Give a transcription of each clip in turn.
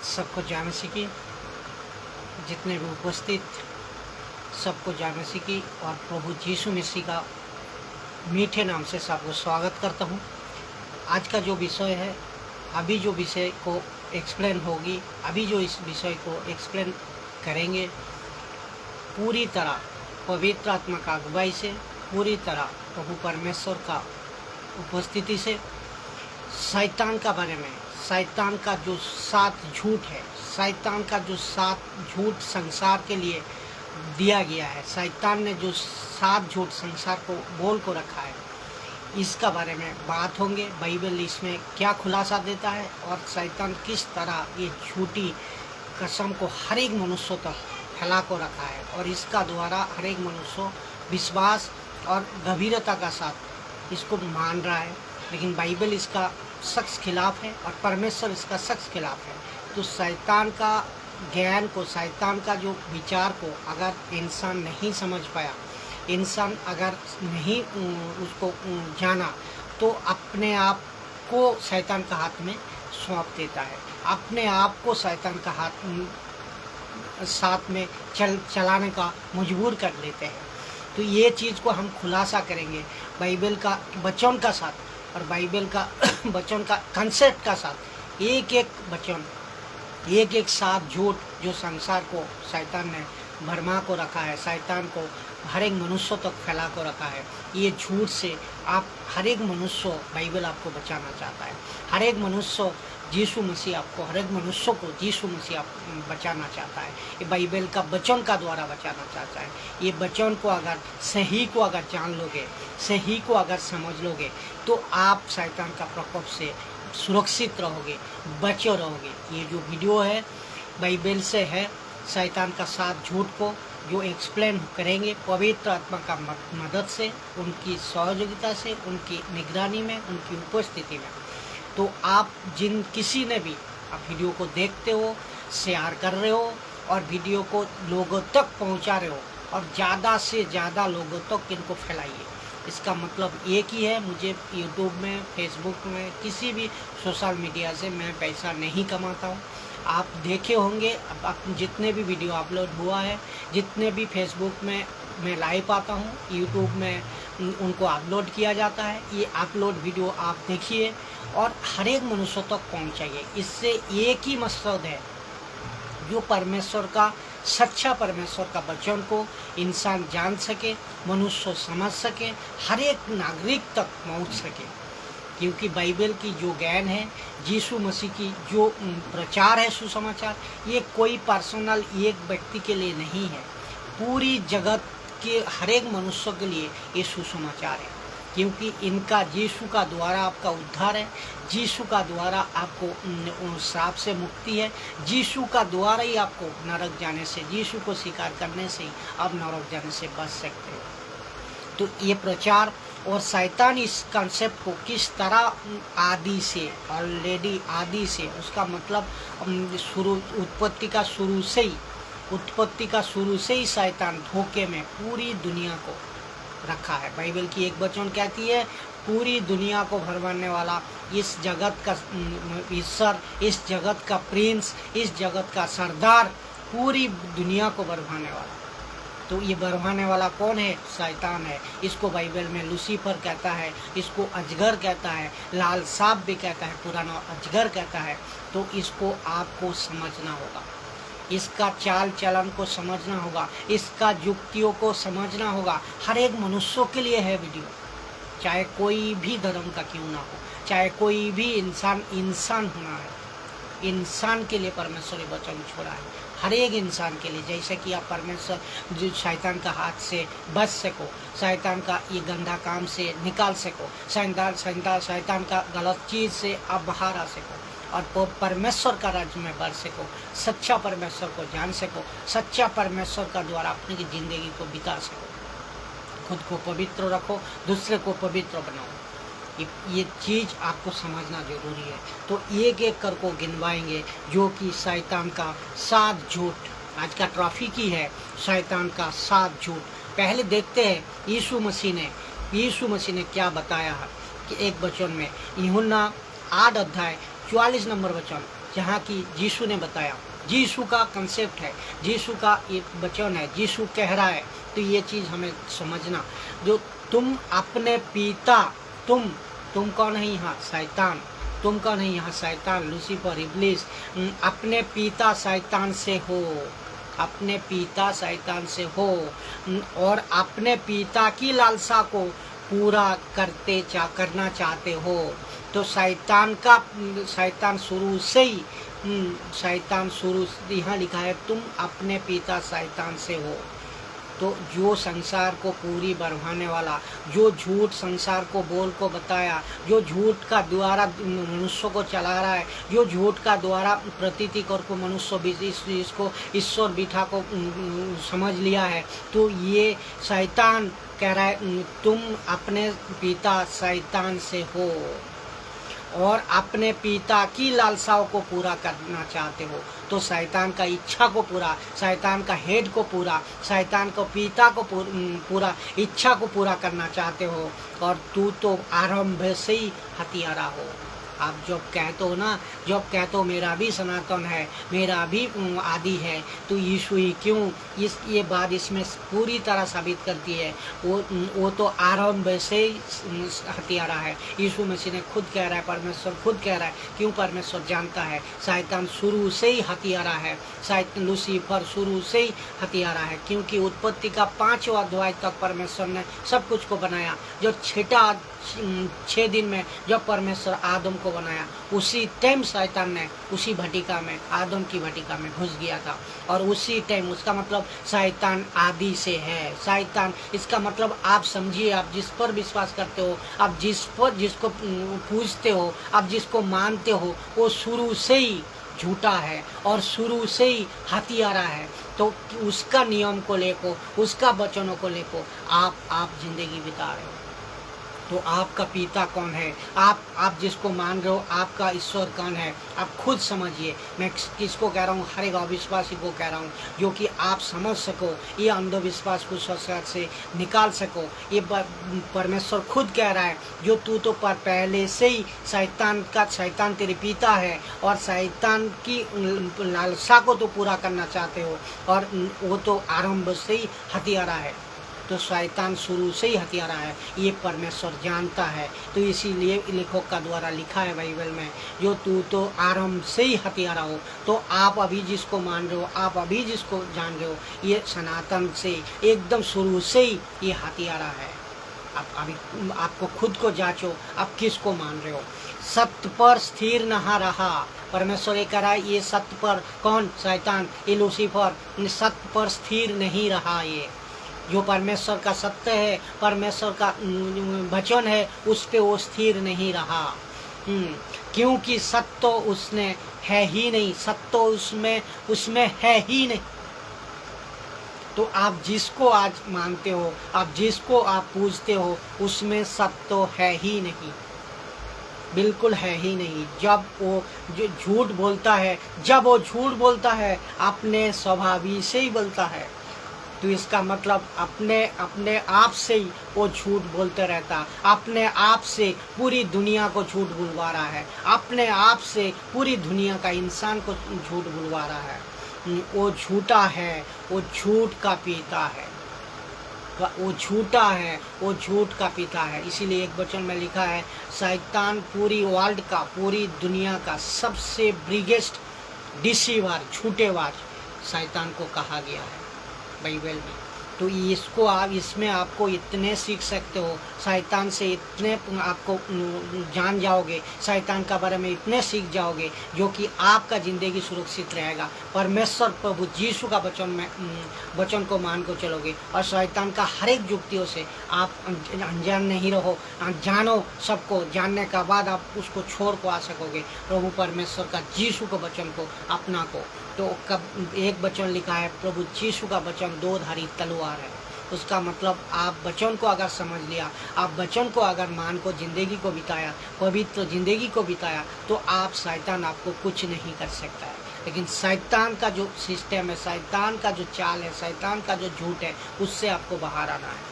सबको जय मसीह की, जितने भी उपस्थित सबको जय मसीह की और प्रभु यीशु मसीह का मीठे नाम से सबको स्वागत करता हूँ। आज का जो विषय है, अभी जो विषय को एक्सप्लेन होगी, अभी जो इस विषय को एक्सप्लेन करेंगे, पूरी तरह पवित्र आत्मा का अगुवाई से, पूरी तरह प्रभु परमेश्वर का उपस्थिति से शैतान का बारे में, शैतान का जो 7 झूठ है, शैतान का जो 7 झूठ संसार के लिए दिया गया है, शैतान ने जो 7 झूठ संसार को बोल को रखा है, इसका बारे में बात होंगे। बाइबल इसमें क्या खुलासा देता है और शैतान किस तरह ये झूठी कसम को हर एक मनुष्य तक फैला को रखा है और इसका द्वारा हर एक मनुष्य विश्वास और गंभीरता का साथ इसको मान रहा है, लेकिन बाइबल इसका सख्त खिलाफ है और परमेश्वर इसका सख्त खिलाफ है। तो शैतान का ज्ञान को, शैतान का जो विचार को अगर इंसान नहीं समझ पाया, इंसान अगर नहीं उसको जाना, तो अपने आप को शैतान का हाथ में सौंप देता है, अपने आप को शैतान का हाथ साथ में चलाने का मजबूर कर लेते हैं। तो ये चीज़ को हम खुलासा करेंगे बाइबल का वचन का साथ और बाइबल का वचन का कंसेप्ट का साथ। एक एक वचन, एक एक 7 झूठ जो संसार को शैतान ने भरमा को रखा है, शैतान को हर एक मनुष्य तक फैला को रखा है। ये झूठ से आप हर एक मनुष्य, बाइबल आपको बचाना चाहता है, हर एक मनुष्य यीशु मसीह आपको, हर एक मनुष्य को यीशु मसीह आप बचाना चाहता है। ये बाइबल का वचन का द्वारा बचाना चाहता है। ये वचन को अगर सही को अगर जान लोगे, सही को अगर समझ लोगे, तो आप शैतान का प्रकोप से सुरक्षित रहोगे, बचे रहोगे। ये जो वीडियो है बाइबल से है, शैतान का 7 झूठ को जो एक्सप्लेन करेंगे पवित्र आत्मा का मदद से, उनकी सहयोगिता से, उनकी निगरानी में, उनकी उपस्थिति में। तो आप जिन किसी ने भी आप वीडियो को देखते हो, शेयर कर रहे हो और वीडियो को लोगों तक पहुंचा रहे हो और ज़्यादा से ज़्यादा लोगों तक इनको फैलाइए। इसका मतलब एक ही है, मुझे यूट्यूब में, फेसबुक में, किसी भी सोशल मीडिया से मैं पैसा नहीं कमाता हूँ। आप देखे होंगे अब जितने भी वीडियो अपलोड हुआ है, जितने भी फेसबुक में मैं लाइव आता हूँ, यूट्यूब में उनको अपलोड किया जाता है। ये अपलोड वीडियो आप देखिए और हर एक मनुष्य तक पहुँचाइए। इससे एक ही मकसद है, जो परमेश्वर का, सच्चा परमेश्वर का वचन को इंसान जान सके, मनुष्य समझ सके, हर एक नागरिक तक पहुँच सके। क्योंकि बाइबल की जो ज्ञान है, यीशु मसीह की जो प्रचार है, सुसमाचार, ये कोई पर्सनल एक व्यक्ति के लिए नहीं है, पूरी जगत के हर एक मनुष्य के लिए ये सुसमाचार है। क्योंकि इनका यीशु का द्वारा आपका उद्धार है, यीशु का द्वारा आपको श्राप से मुक्ति है, यीशु का द्वारा ही आपको नरक जाने से, यीशु को स्वीकार करने से ही आप नरक जाने से बच सकते हो। तो ये प्रचार और शैतान इस कंसेप्ट को किस तरह आदि से, ऑलरेडी आदि से, उसका मतलब शुरू, उत्पत्ति का शुरू से ही शैतान धोखे में पूरी दुनिया को रखा है। बाइबल की एक वचन कहती है, पूरी दुनिया को भरमाने वाला, इस जगत का ईश्वर, इस जगत का प्रिंस, इस जगत का सरदार, पूरी दुनिया को भरमाने वाला। तो ये भरमाने वाला कौन है? शैतान है। इसको बाइबल में लूसीफर कहता है, इसको अजगर कहता है, लाल सांप भी कहता है, पुराना अजगर कहता है। तो इसको आपको समझना होगा, इसका चाल चलन को समझना होगा, इसका युक्तियों को समझना होगा। हर एक मनुष्यों के लिए है वीडियो, चाहे कोई भी धर्म का क्यों ना हो, चाहे कोई भी इंसान होना है, इंसान के लिए परमेश्वर वचन छोड़ा है, हर एक इंसान के लिए। जैसे कि आप परमेश्वर जो शैतान का हाथ से बच सको, शैतान का ये गंदा काम से निकाल सको, शैतान का गलत चीज़ से आप बाहर आ सको और परमेश्वर का राज्य में बढ़ सको, सच्चा परमेश्वर को जान सको, सच्चा परमेश्वर का द्वारा अपनी ज़िंदगी को बिता सको। खुद को पवित्र रखो, दूसरे को पवित्र बनाओ। ये चीज़ आपको समझना जरूरी है। तो एक एक कर को गिनवाएंगे, जो कि शैतान का 7 झूठ। आज का टॉपिक ही है शैतान का 7 झूठ। पहले देखते हैं यीशु मसीह ने क्या बताया है कि एक वचन में, यूहन्ना 8 अध्याय 44 नंबर वचन, जहाँ की यीशु ने बताया, यीशु का कंसेप्ट है, यीशु का एक वचन है, यीशु कह रहा है। तो ये चीज़ हमें समझना, जो तुम अपने पिता, तुम कौन है यहाँ? शैतान। तुम कौन है यहाँ? शैतान, लूसीफर, इब्लिस। अपने पिता शैतान से हो, अपने पिता शैतान से हो, और अपने पिता की लालसा को पूरा करना चाहते हो। तो शैतान शुरू से ही, यहाँ लिखा है तुम अपने पिता शैतान से हो। तो जो संसार को पूरी बढ़ाने वाला, जो झूठ संसार को बोल को बताया, जो झूठ का द्वारा मनुष्य को चला रहा है, जो झूठ का द्वारा प्रतीति कर को मनुष्य इसको ईश्वर बिठा को समझ लिया है, तो ये शैतान कह रहा है तुम अपने पिता शैतान से हो और अपने पिता की लालसाओं को पूरा करना चाहते हो। तो शैतान का इच्छा को पूरा, शैतान का हेड को पूरा, शैतान को पिता को पूरा इच्छा को पूरा करना चाहते हो, और तू तो आरंभ से ही हत्यारा हो। आप जब कहते हो ना, जब कहते हो मेरा भी सनातन है, मेरा भी आदि है, तो यीशु ही क्यों, ये बात इसमें पूरी तरह साबित करती है। वो तो आरंभ से हत्यारा है। यीशु मसीह ने खुद कह रहा है, परमेश्वर खुद कह रहा है। क्यों? परमेश्वर जानता है शैतान शुरू से ही हत्यारा है, शैतान लूसीफर शुरू से ही हत्यारा है, क्योंकि उत्पत्ति का 5वां अध्याय तक परमेश्वर ने सब कुछ को बनाया। जो 6 दिन में जब परमेश्वर आदम को बनाया, उसी टाइम शैतान ने उसी भटिका में, आदम की भटिका में घुस गया था, और उसी टाइम, उसका मतलब शैतान आदि से है। शैतान, इसका मतलब आप समझिए, आप जिस पर विश्वास करते हो, आप जिसको पूजते हो, आप जिसको मानते हो, वो शुरू से ही झूठा है और शुरू से ही हत्यारा है। तो उसका नियम को लेको, उसका वचनों को लेको आप जिंदगी बिता रहे हो। तो आपका पिता कौन है? आप जिसको मान रहे हो, आपका ईश्वर कौन है? आप खुद समझिए। मैं किसको कह रहा हूँ? हर एक अविश्वासी को कह रहा हूँ, जो कि आप समझ सको, ये अंधविश्वास को संसार से निकाल सको। ये परमेश्वर खुद कह रहा है, जो तू तो पहले से ही शैतान तेरे पिता है, और शैतान की लालसा को तो पूरा करना चाहते हो, और वो तो आरंभ से ही हत्यारा है। तो शैतान शुरू से ही हत्यारा है, ये परमेश्वर जानता है। तो इसीलिए लेखक का द्वारा लिखा है बाइबल में, जो तू तो आरंभ से ही हत्यारा हो। तो आप अभी जिसको मान रहे हो, आप अभी जिसको जान रहे हो, ये सनातन से एकदम शुरू से ही ये हत्यारा है। आप अभी आपको खुद को जांचो, आप किसको मान रहे हो। सत्य पर स्थिर नहा रहा, परमेश्वर ये कह रहा है, ये सत्य पर कौन? शैतान, ये लूसीफर सत्य पर स्थिर नहीं रहा। ये जो परमेश्वर का सत्य है, परमेश्वर का वचन है, उस पे वो स्थिर नहीं रहा। क्योंकि सत्य तो उसने है ही नहीं, सत्य तो उसमें है ही नहीं। तो आप जिसको आज मानते हो, आप जिसको आप पूजते हो, उसमें सत्य तो है ही नहीं, बिल्कुल है ही नहीं। जब वो जो झूठ बोलता है, अपने स्वभाव से ही बोलता है, तो इसका मतलब अपने आप से ही वो झूठ बोलते रहता, अपने आप से पूरी दुनिया को झूठ बुलवा रहा है, अपने आप से पूरी दुनिया का इंसान को झूठ बुलवा रहा है। वो झूठा है, वो झूठ का पिता है, वो झूठा है, वो झूठ का पिता है। इसीलिए एक वचन में लिखा है, शैतान पूरी वर्ल्ड का, पूरी दुनिया का सबसे बिगेस्ट डिसीवर, झूठेबाज शैतान को कहा गया है बाइबल में। तो इसको आप, इसमें आपको इतने सीख सकते हो, शैतान से इतने आपको जान जाओगे, शैतान का बारे में इतने सीख जाओगे, जो कि आपका ज़िंदगी सुरक्षित रहेगा। परमेश्वर प्रभु यीशु का वचन को मान को चलोगे, और शैतान का हर एक युक्तियों से आप अनजान नहीं रहो। जानो सबको, जानने का बाद आप उसको छोड़ को आ सकोगे, प्रभु परमेश्वर का यीशु के वचन को अपना को। तो कब एक वचन लिखा है, प्रभु यीशु का वचन 2 धारी तलवार है। उसका मतलब आप वचन को अगर समझ लिया, आप वचन को अगर मान को ज़िंदगी को बिताया, पवित्र ज़िंदगी को बिताया, तो आप शैतान आपको कुछ नहीं कर सकता है। लेकिन शैतान का जो सिस्टम है, शैतान का जो चाल है, शैतान का जो झूठ है, उससे आपको बाहर आना है।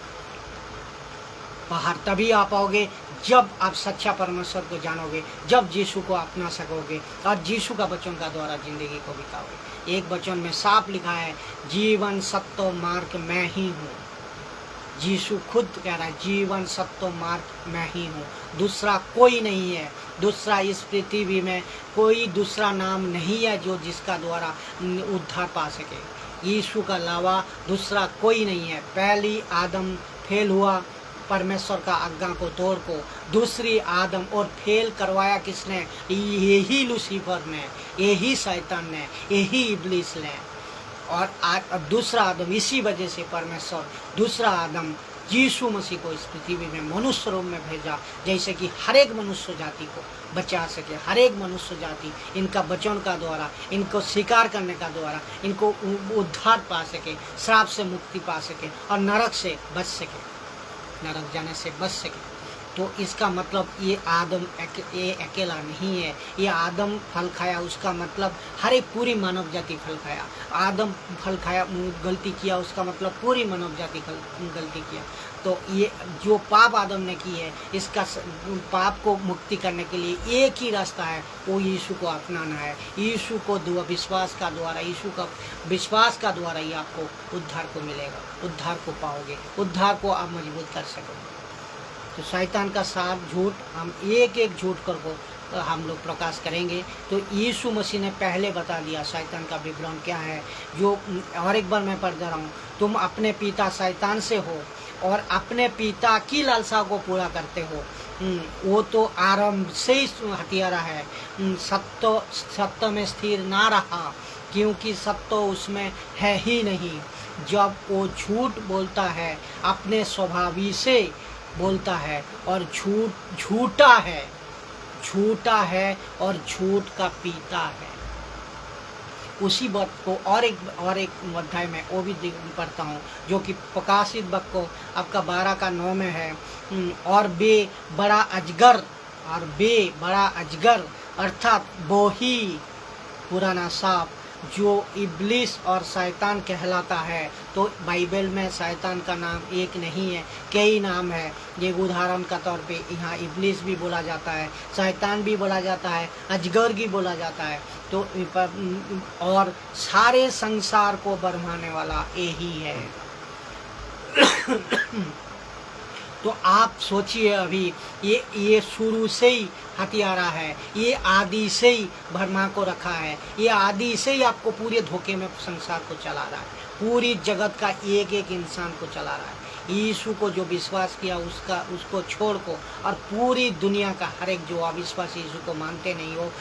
बाहर तभी आ पाओगे जब आप सच्चा परमेश्वर को जानोगे, जब यीशु को अपना सकोगे और यीशु का वचन का द्वारा जिंदगी को बिताओगे। एक वचन में साफ लिखा है, जीवन सत्य मार्ग मैं ही हूँ। यीशु खुद कह रहा है, जीवन सत्य मार्ग मैं ही हूँ, दूसरा कोई नहीं है। दूसरा इस पृथ्वी में कोई दूसरा नाम नहीं है जो जिसका द्वारा उद्धार पा सके। यीशु का अलावा दूसरा कोई नहीं है। पहली आदम फेल हुआ परमेश्वर का आज्ञा को तोड़ को, दूसरी आदम और फेल करवाया किसने? यही लूसीफर ने, यही शैतान ने, यही इब्लीस ने। और दूसरा आदम, इसी वजह से परमेश्वर दूसरा आदम यीशु मसीह को इस पृथ्वी में मनुष्य रूप में भेजा, जैसे कि हर एक मनुष्य जाति को बचा सके। हर एक मनुष्य जाति इनका वचन का द्वारा, इनको स्वीकार करने का द्वारा इनको उद्धार पा सके, श्राप से मुक्ति पा सके और नरक से बच सके, नरक जाने से बच सके। तो इसका मतलब ये आदम ये अकेला नहीं है। ये आदम फल खाया, उसका मतलब हर एक पूरी मानव जाति फल खाया। आदम फल खाया, गलती किया, उसका मतलब पूरी मानव जाति गलती किया। तो ये जो पाप आदम ने की है, इसका पाप को मुक्ति करने के लिए एक ही रास्ता है, वो यीशु को अपनाना है। यीशु को विश्वास का द्वारा, यीशु का विश्वास का द्वारा ही आपको उद्धार को मिलेगा, उद्धार को पाओगे, उद्धार को आप मजबूत कर सकोगे। तो शैतान का साफ झूठ, हम एक एक झूठ को हम लोग प्रकाश करेंगे। तो यीशु मसीह ने पहले बता दिया शैतान का विवरण क्या है। जो और एक बार मैं पढ़ दे रहा हूँ, तुम अपने पिता शैतान से हो और अपने पिता की लालसा को पूरा करते हो। वो तो आरंभ से ही हथियारा है। सत्य में स्थिर ना रहा, क्योंकि सत्य उसमें है ही नहीं। जब वो झूठ बोलता है, अपने स्वभावी से बोलता है और झूठा है और झूठ का पीता है। उसी बात को और एक अध्याय में वो भी पढ़ता हूँ, जो कि प्रकाशित वाक्य आपका 12 का 9 में है। और बे बड़ा अजगर अर्थात वो ही पुराना सांप जो इब्लिस और शैतान कहलाता है। तो बाइबल में शैतान का नाम एक नहीं है, कई नाम है। ये उदाहरण का तौर पे यहाँ इब्लिस भी बोला जाता है, शैतान भी बोला जाता है, अजगर भी बोला जाता है। तो और सारे संसार को बरमाने वाला यही है। तो आप सोचिए, अभी ये शुरू से ही हथियारा है, ये आदि से ही भरमा को रखा है, ये आदि से ही आपको पूरे धोखे में संसार को चला रहा है, पूरी जगत का एक एक इंसान को चला रहा है। यीशु को जो विश्वास किया उसको छोड़ को, और पूरी दुनिया का हर एक जो अविश्वासी यीशु को मानते नहीं हो,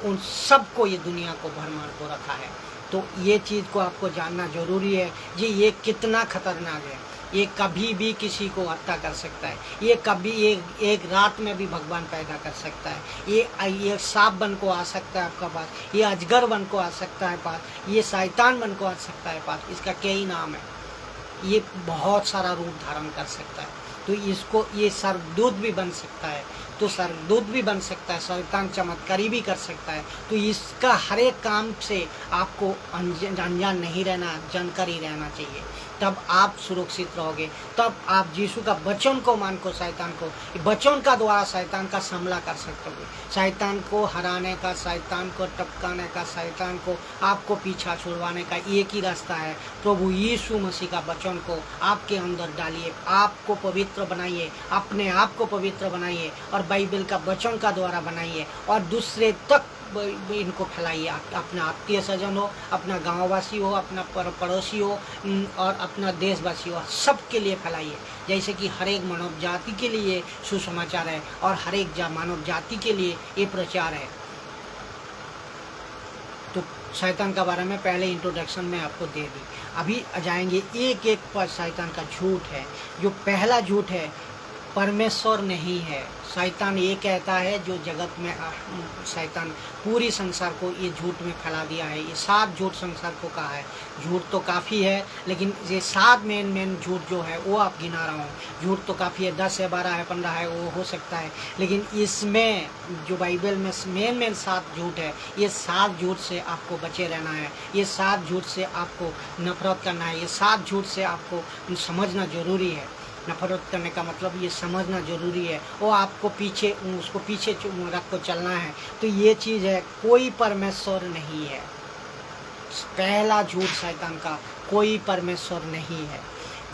उन सबको ये दुनिया को भरमार को रखा है। तो ये चीज़ को आपको जानना जरूरी है जी, ये कितना खतरनाक है। ये कभी भी किसी को हत्या कर सकता है, ये कभी एक रात में भी भगवान पैदा कर सकता है। ये सांप बन को आ सकता है आपका पास, ये अजगर बन को आ सकता है पास, ये शैतान बन को आ सकता है पास। इसका कई नाम है, ये बहुत सारा रूप धारण कर सकता है। तो इसको ये स्वर्गदूत भी बन सकता है, तो स्वर्गदूत भी बन सकता है, शैतान चमत्कारी भी कर सकता है। तो इसका हर एक काम से आपको अनजान नहीं रहना, जानकारी रहना चाहिए, तब आप सुरक्षित रहोगे। तब आप यीशु का वचन को मान को, शैतान को वचन का द्वारा शैतान का सामना कर सकते हो। शैतान को हराने का, शैतान को टपकाने का, शैतान को आपको पीछा छुड़वाने का एक ही रास्ता है, प्रभु यीशु मसीह का वचन को आपके अंदर डालिए, आपको पवित्र बनाइए, अपने आप को पवित्र बनाइए और बाइबल का वचन का द्वारा बनाइए और दूसरे तक इनको फैलाइए। अपना आत्मीय स्वजन हो, अपना गांववासी हो, अपना पड़ोसी हो और अपना देशवासी हो, सबके लिए फैलाइए। जैसे कि हर एक मानव जाति के लिए सुसमाचार है और हर एक मानव जाति के लिए ये प्रचार है। तो शैतान के बारे में पहले इंट्रोडक्शन में आपको दे दी। अभी जाएंगे एक एक पर। शैतान का झूठ है, जो पहला झूठ है, परमेश्वर नहीं है। शैतान ये कहता है, जो जगत में शैतान पूरी संसार को ये झूठ में फैला दिया है। ये 7 झूठ संसार को कहा है। झूठ तो काफ़ी है, लेकिन ये 7 मेन झूठ जो है वो आप गिना रहा हूँ। झूठ तो काफ़ी है, 10 है, 12 है, 15 है, वो हो सकता है, लेकिन इसमें जो बाइबल में मेन 7 झूठ है, ये 7 झूठ से आपको बचे रहना है। ये 7 झूठ से आपको नफरत करना है। ये 7 झूठ से आपको समझना जरूरी है। नफरत करने का मतलब ये समझना ज़रूरी है, वो आपको पीछे उसको पीछे रख को चलना है। तो ये चीज़ है, कोई परमेश्वर नहीं है। पहला झूठ शैतान का, कोई परमेश्वर नहीं है।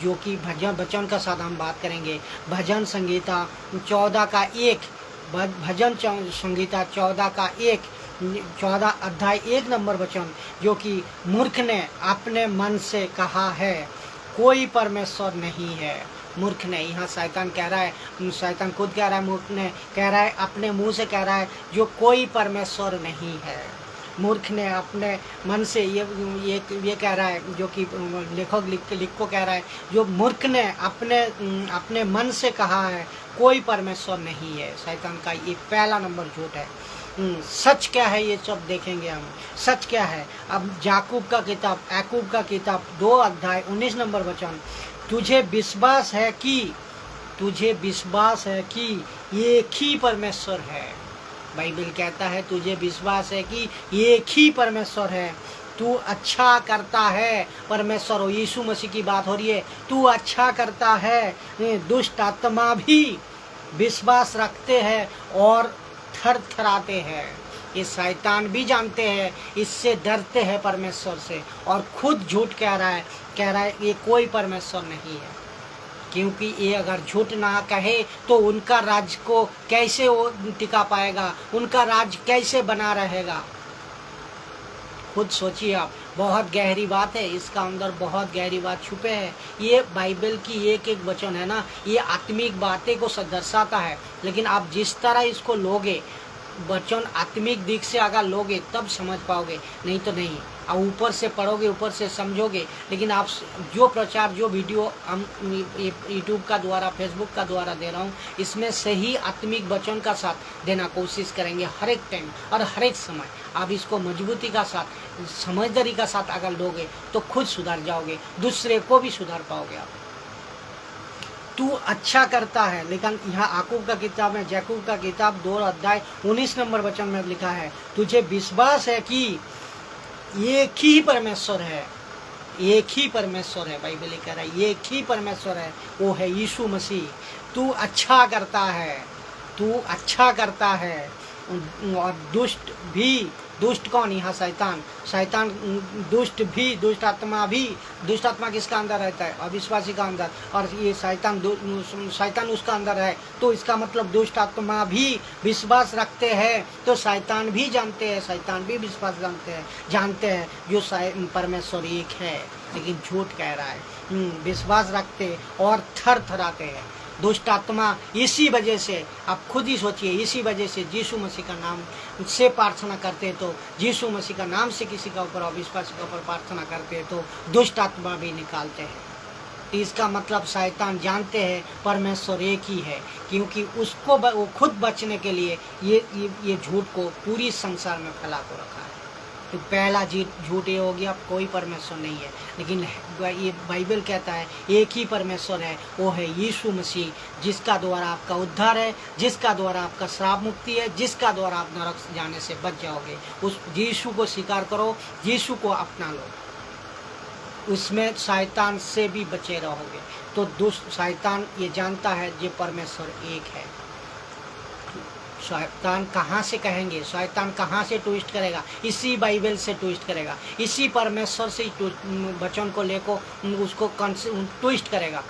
जो कि भजन वचन का साथ हम बात करेंगे, भजन संगीता 14 का 1, भजन संगीता 14 का 1, 14 अध्याय 1 नंबर वचन, जो कि मूर्ख ने अपने मन से कहा है कोई परमेश्वर नहीं है। मूर्ख ने, यहाँ शैतान कह रहा है, शैतान खुद कह रहा है, मूर्ख ने कह रहा है, अपने मुंह से कह रहा है जो कोई परमेश्वर नहीं है। मूर्ख ने अपने मन से ये कह रहा है, जो कि लेखक लिख को कह रहा है, जो मूर्ख ने अपने मन से कहा है कोई परमेश्वर नहीं है। शैतान का ये पहला नंबर झूठ है। सच क्या है ये सब देखेंगे हम। सच क्या है, अब याकूब का किताब 2 अध्याय 19 नंबर वचन, तुझे विश्वास है कि एक ही परमेश्वर है। बाइबल कहता है तुझे विश्वास है कि एक ही परमेश्वर है, तू अच्छा करता है। परमेश्वर और यीशु मसीह की बात हो रही है, तू अच्छा करता है। दुष्ट आत्मा भी विश्वास रखते हैं और थरथराते हैं। ये शैतान भी जानते हैं, इससे डरते हैं परमेश्वर से, और खुद झूठ कह रहा है ये कोई परमेश्वर नहीं है। क्योंकि ये अगर झूठ ना कहे तो उनका राज्य को कैसे वो टिका पाएगा, उनका राज्य कैसे बना रहेगा। खुद सोचिए आप, बहुत गहरी बात है, इसका अंदर बहुत गहरी बात छुपे है। ये बाइबल की एक एक वचन है ना, ये आत्मिक बातें को दर्शाता है। लेकिन आप जिस तरह इसको लोगे, वचन आत्मिक दिख से अगर लोगे तब समझ पाओगे, नहीं तो नहीं। आप ऊपर से पढ़ोगे, ऊपर से समझोगे, लेकिन आप जो प्रचार, जो वीडियो हम यूट्यूब का द्वारा, फेसबुक का द्वारा दे रहा हूँ, इसमें सही आत्मिक वचन का साथ देना कोशिश करेंगे हर एक टाइम और हर एक समय। आप इसको मजबूती का साथ, समझदारी का साथ अगर लोगे तो खुद सुधर जाओगे, दूसरे को भी सुधार पाओगे आप। तू अच्छा करता है, लेकिन यहाँ याकूब का किताब 2 अध्याय 19 नंबर वचन में लिखा है, तुझे विश्वास है कि एक ही परमेश्वर है। एक ही परमेश्वर है, बाइबल कह रहा है एक ही परमेश्वर है, वो है यीशु मसीह। तू अच्छा करता है और दुष्ट कौन, यहाँ शैतान दुष्ट आत्मा किसका अंदर रहता है, अविश्वासी का अंदर, और ये शैतान उसका अंदर है। तो इसका मतलब दुष्ट आत्मा भी विश्वास रखते हैं। तो शैतान भी जानते हैं, शैतान भी विश्वास जानते हैं जो परमेश्वर एक है, लेकिन झूठ कह रहा है। विश्वास रखते और थरथराते हैं दुष्ट आत्मा। इसी वजह से आप खुद ही सोचिए, इसी वजह से यीशु मसीह का नाम से प्रार्थना करते, तो यीशु मसीह का नाम से किसी का ऊपर, अविश्वासी के ऊपर प्रार्थना करते तो दुष्ट आत्मा भी निकालते हैं। इसका मतलब शैतान जानते हैं परमेश्वर एक ही है, क्योंकि उसको वो खुद बचने के लिए ये झूठ को पूरी संसार में फैला को रखा है। तो पहला झूठ ये हो गया, कोई परमेश्वर नहीं है। लेकिन ये बाइबल कहता है एक ही परमेश्वर है, वो है यीशु मसीह, जिसका द्वारा आपका उद्धार है, जिसका द्वारा आपका श्राप मुक्ति है, जिसका द्वारा आप नरक जाने से बच जाओगे। उस यीशु को स्वीकार करो, यीशु को अपना लो, उसमें शैतान से भी बचे रहोगे। तो दुष्ट शैतान ये जानता है ये परमेश्वर एक है। शैतान कहाँ से कहेंगे, शैतान कहाँ से ट्विस्ट करेगा, इसी बाइबल से ट्विस्ट करेगा, इसी परमेश्वर से वचन को लेकर उसको ट्विस्ट करेगा,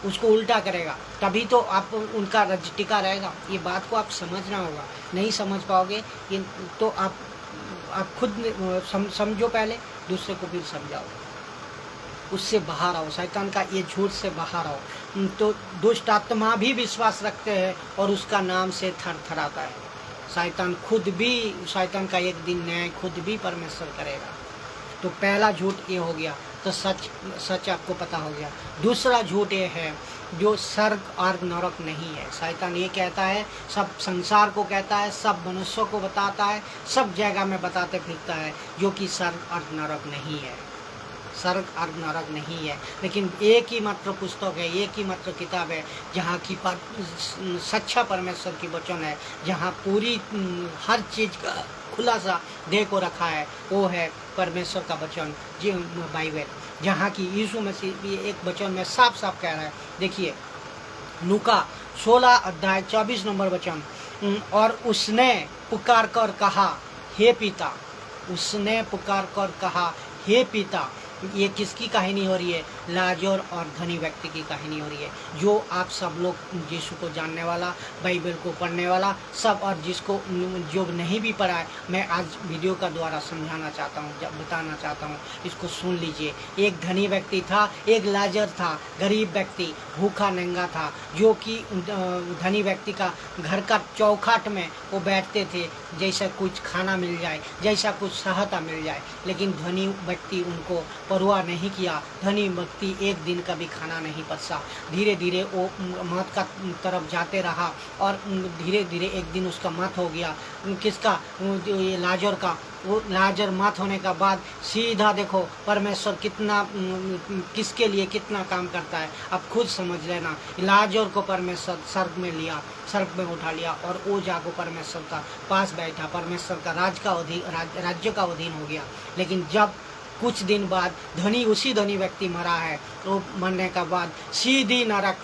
उसको उल्टा करेगा, तभी तो आप उनका राज्य टिका रहेगा। ये बात को आप समझना होगा, नहीं समझ पाओगे तो आप खुद समझो पहले, दूसरे को फिर समझाओ, उससे बाहर आओ, शैतान का ये झूठ से बाहर आओ। तो दुष्ट आत्मा भी विश्वास रखते हैं और उसका नाम से थरथराता है। शैतान का एक दिन न्याय खुद भी परमेश्वर करेगा। तो पहला झूठ ये हो गया, तो सच आपको पता हो गया। दूसरा झूठ ये है जो स्वर्ग और नरक नहीं है। शैतान ये कहता है, सब संसार को कहता है, सब मनुष्यों को बताता है, सब जगह में बताते फिरता है, जो कि स्वर्ग और नरक नहीं है। स्वर्ग और नरक नहीं है, लेकिन एक ही मात्र पुस्तक है, एक ही मात्र किताब है जहाँ की सच्चा परमेश्वर की वचन है, जहाँ पूरी हर चीज़ का खुलासा दे को रखा है, वो है परमेश्वर का वचन, जी बाइबल, जहाँ की यीशु मसीह भी एक वचन में साफ साफ कह रहा है। देखिए लूका 16 अध्याय 24 नंबर वचन। और उसने पुकार कर कहा, हे पिता। उसने पुकार कर कहा, हे पिता। ये किसकी कहानी हो रही है? लाजर और धनी व्यक्ति की कहानी हो रही है। जो आप सब लोग यीशु को जानने वाला, बाइबल को पढ़ने वाला सब, और जिसको जो नहीं भी पढ़ा है, मैं आज वीडियो का द्वारा समझाना चाहता हूँ, बताना चाहता हूँ, इसको सुन लीजिए। एक धनी व्यक्ति था, एक लाजर था, गरीब व्यक्ति, भूखा नंगा था, जो कि धनी व्यक्ति का घर का चौखट में वो बैठते थे, जैसा कुछ खाना मिल जाए, जैसा कुछ सहायता मिल जाए। लेकिन धनी व्यक्ति उनको परवाह नहीं किया। धनी व्यक्ति एक दिन का भी खाना नहीं परसा। धीरे धीरे वो मौत का तरफ जाते रहा, और धीरे धीरे एक दिन उसका मौत हो गया। किसका? ये लाजर का। वो लाजर मौत होने का बाद सीधा देखो परमेश्वर कितना किसके लिए कितना काम करता है, अब खुद समझ लेना। लाजर को परमेश्वर स्वर्ग में लिया, स्वर्ग में उठा लिया, और वो जाको परमेश्वर का पास बैठा, परमेश्वर का राज्य का अधीन हो गया। लेकिन जब कुछ दिन बाद उसी धनी व्यक्ति मरा है, तो मरने का बाद सीधी नरक,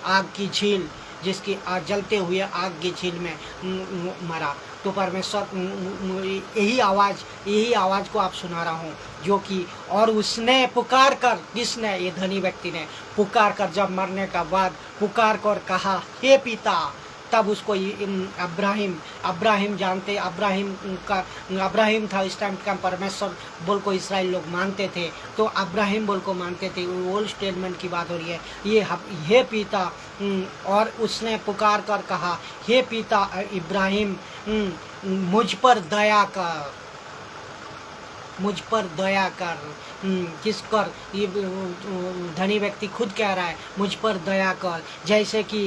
आग की झील, जिसकी जलते हुए आग की झील में मरा। तो परमेश्वर यही आवाज़ को आप सुना रहा हूँ, जो कि और उसने पुकार कर, किसने? ये धनी व्यक्ति ने पुकार कर, जब मरने का बाद पुकार कर कहा, हे पिता। तब उसको अब्राहिम जानते, अब्राहिम था इस टाइम का परमेश्वर बोल को इसराइल लोग मानते थे, तो अब्राहिम बोल को मानते थे। ओल्ड स्टेटमेंट की बात हो रही है ये, हे पिता। और उसने पुकार कर कहा, हे पिता इब्राहिम, मुझ पर दया कर, मुझ पर दया कर। किस कर? ये धनी व्यक्ति खुद कह रहा है, मुझ पर दया कर। जैसे कि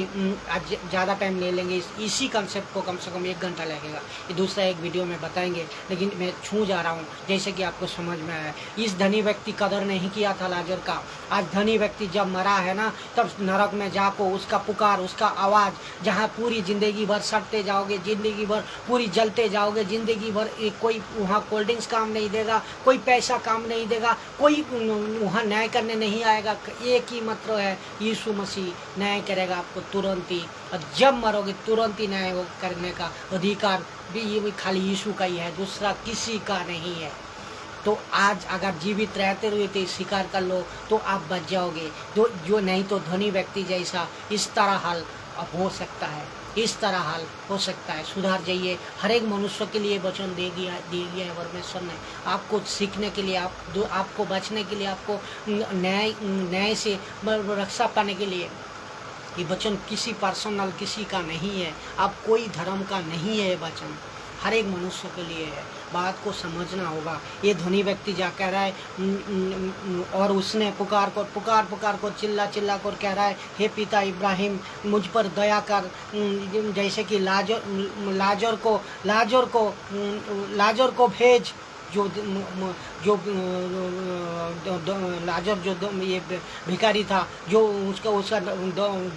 आज ज़्यादा टाइम ले लेंगे, इसी कंसेप्ट को कम से कम 1 घंटा लगेगा, ये दूसरा एक वीडियो में बताएंगे, लेकिन मैं छू जा रहा हूँ जैसे कि आपको समझ में आया। इस धनी व्यक्ति कदर नहीं किया था लाजर का। आज धनी व्यक्ति जब मरा है ना, तब नरक में जाको उसका पुकार, उसका आवाज़, जहाँ पूरी ज़िंदगी भर सड़ते जाओगे, ज़िंदगी भर पूरी जलते जाओगे, ज़िंदगी भर कोई वहाँ कोल्ड ड्रिंक्स काम नहीं देगा, कोई पैसा काम नहीं देगा, कोई वहाँ न्याय करने नहीं आएगा। एक ही मतलब है, यीशु मसीह न्याय करेगा आपको तुरंत ही, और जब मरोगे तुरंत ही न्याय करने का अधिकार भी ये खाली यीशु का ही है, दूसरा किसी का नहीं है। तो आज अगर जीवित रहते हुए तो स्वीकार कर लो, तो आप बच जाओगे। तो जो नहीं तो धनी व्यक्ति जैसा इस तरह हाल अब हो सकता है, इस तरह हाल हो सकता है। सुधार जाइए। हर एक मनुष्य के लिए वचन दे गया है परमेश्वर ने, आपको सीखने के लिए, आपको बचने के लिए, आपको न्याय से रक्षा पाने के लिए। ये वचन किसी पर्सनल किसी का नहीं है, आप कोई धर्म का नहीं है, ये वचन हर एक मनुष्य के लिए है। बात को समझना होगा। ये धनी व्यक्ति जा कह रहा है, और उसने पुकार कर चिल्ला कर कह रहा है, हे पिता इब्राहिम, मुझ पर दया कर। जैसे कि लाजर को भेज, जो लाजर जो ये भिखारी था, जो उसका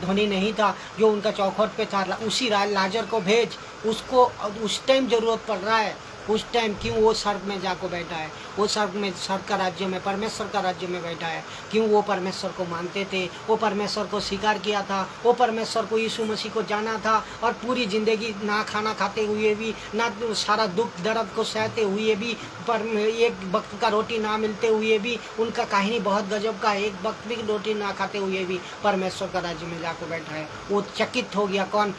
धनी नहीं था, जो उनका चौखट पे था, उसी लाजर को भेज। उसको उस टाइम ज़रूरत पड़ रहा है, उस टाइम क्यों वो स्वर्ग में जाको बैठा है, वो स्वर्ग का राज्य में, परमेश्वर का राज्य में बैठा है। क्यों? वो परमेश्वर को मानते थे, वो परमेश्वर को स्वीकार किया था, वो परमेश्वर को यीशु मसीह को जाना था, और पूरी ज़िंदगी ना खाना खाते हुए भी, ना सारा दुख दर्द को सहते हुए भी, पर एक वक्त का रोटी ना मिलते हुए भी, उनका कहानी बहुत गजब का है, एक वक्त भी रोटी ना खाते हुए भी परमेश्वर का राज्य में जाकर बैठा है। वो चकित हो गया। कौन?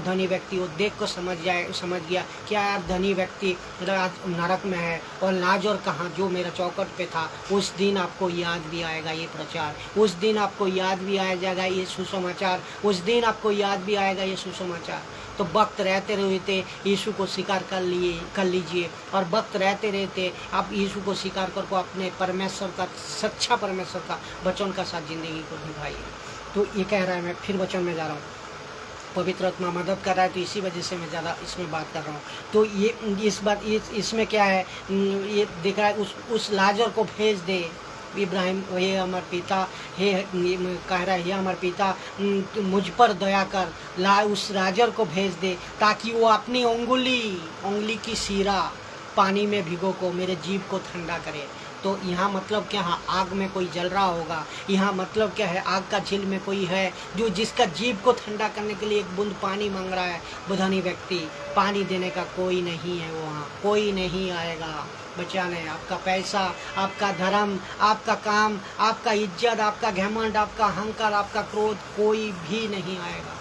धनी व्यक्ति। वो देख को समझ गया क्या यार, धनी व्यक्ति नरक में है, और लाजर कहाँ, जो मेरा चौखट पे था। उस दिन आपको याद भी आएगा ये प्रचार, उस दिन आपको याद भी आ जाएगा ये सुसमाचार, उस दिन आपको याद भी आएगा ये सुसमाचार। तो वक्त रहते रहते यीशु को स्वीकार कर लीजिए, और वक्त रहते रहते आप यीशु को स्वीकार करके अपने परमेश्वर का, सच्चा परमेश्वर का वचन का साथ जिंदगी को निभाइए। तो ये कह रहा है, मैं फिर वचन में जा रहा हूँ, पवित्र आत्मा मदद कर रहा है, तो इसी वजह से मैं ज़्यादा इसमें बात कर रहा हूँ। तो ये इसमें क्या है, ये दिख रहा है, उस लाजर को भेज दे इब्राहिम, हे हमारे पिता, हे कह रहा है, हे हमारे पिता, मुझ पर दया कर। उस लाजर को भेज दे, ताकि वो अपनी उंगली की सीरा पानी में भिगो को मेरे जीभ को ठंडा करे। तो यहाँ मतलब क्या है, आग में कोई जल रहा होगा। यहाँ मतलब क्या है, आग का झील में कोई है जो जिसका जीभ को ठंडा करने के लिए एक बूंद पानी मांग रहा है। बुधानी व्यक्ति, पानी देने का कोई नहीं है, वहाँ कोई नहीं आएगा बचाने। आपका पैसा, आपका धर्म, आपका काम, आपका इज्जत, आपका घमंड, आपका अहंकार, आपका क्रोध, कोई भी नहीं आएगा।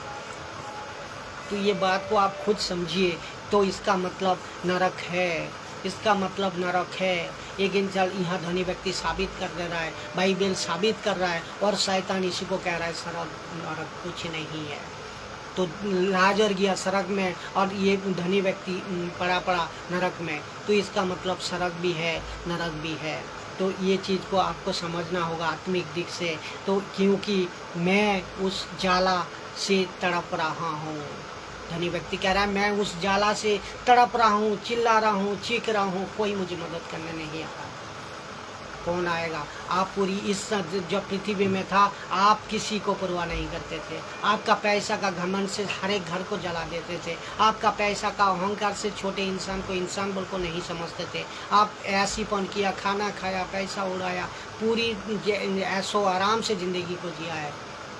तो ये बात को आप खुद समझिए। तो इसका मतलब नरक है, इसका मतलब नरक है। एक इंसान यहाँ धनी व्यक्ति साबित कर दे रहा है, बाइबल साबित कर रहा है, और शैतान इसी को कह रहा है सड़क नरक कुछ नहीं है। तो लाजर गया सड़क में और ये धनी व्यक्ति पड़ा नरक में। तो इसका मतलब सड़क भी है, नरक भी है। तो ये चीज़ को आपको समझना होगा आत्मिक दिख से। तो क्योंकि मैं उस जाला से तड़प रहा हूँ, धनी व्यक्ति कह रहा है मैं उस जाला से तड़प रहा हूँ, चिल्ला रहा हूँ, चीख रहा हूँ, कोई मुझे मदद करने नहीं आता। कौन आएगा? आप पूरी इस जब पृथ्वी में था, आप किसी को परवाह नहीं करते थे। आपका पैसा का घमंड से हर एक घर को जला देते थे। आपका पैसा का अहंकार से छोटे इंसान को इंसान बोल को नहीं समझते थे। आप ऐसीपन किया, खाना खाया, पैसा उड़ाया, पूरी ऐशो आराम से ज़िंदगी को जिया है,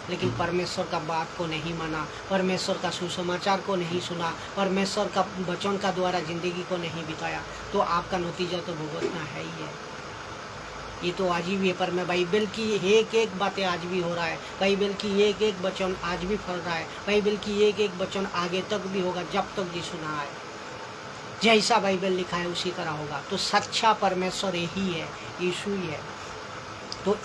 लेकिन परमेश्वर का बात को नहीं माना, परमेश्वर का सुसमाचार को नहीं सुना, परमेश्वर का वचन का द्वारा ज़िंदगी को नहीं बिताया। तो आपका नतीजा तो भुगतना है ही है। ये तो आज भी है, पर मैं बाइबल की एक एक बातें आज भी हो रहा है, बाइबल की एक एक वचन आज भी फल रहा है, बाइबल की एक एक वचन आगे तक भी होगा जब तक यीशु ना आए। जैसा बाइबल लिखा है उसी तरह होगा। तो सच्चा परमेश्वर यही है, यीशु ही है। तो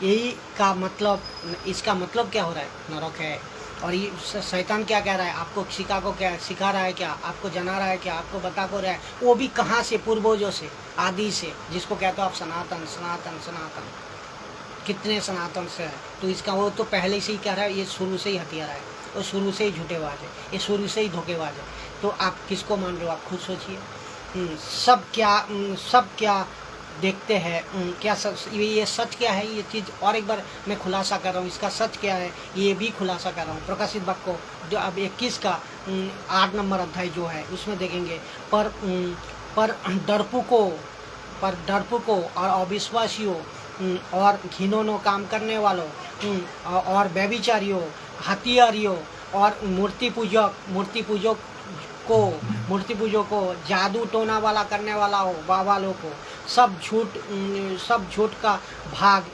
यही का मतलब, इसका मतलब क्या हो रहा है? नरक है। और ये शैतान क्या कह रहा है? आपको सिखा रहा है क्या? आपको जना रहा है क्या? आपको बता को रहा है, वो भी कहाँ से? पूर्वजों से, आदि से, जिसको कहते हो आप सनातन सनातन सनातन। कितने सनातन से है? तो इसका वो तो पहले से ही कह रहा है, ये शुरू से ही हथियार है, और शुरू से ही झूठेबाज है, ये शुरू से ही धोखेबाज है। तो आप किसको मान रहे हो? आप खुद सोचिए। सब क्या देखते हैं, क्या सच, ये सच क्या है? ये चीज़ और एक बार मैं खुलासा कर रहा हूँ, इसका सच क्या है ये भी खुलासा कर रहा हूँ। प्रकाशित वाक्य को जो अब 21 का 8 नंबर अध्याय जो है उसमें देखेंगे। पर डरपोकों और अविश्वासियों और घिनौनों काम करने वालों और व्यभिचारियों, हत्यारियों और मूर्ति पूजों को, जादू टोना वाला करने वाला हो, वालों को, सब झूठ का भाग,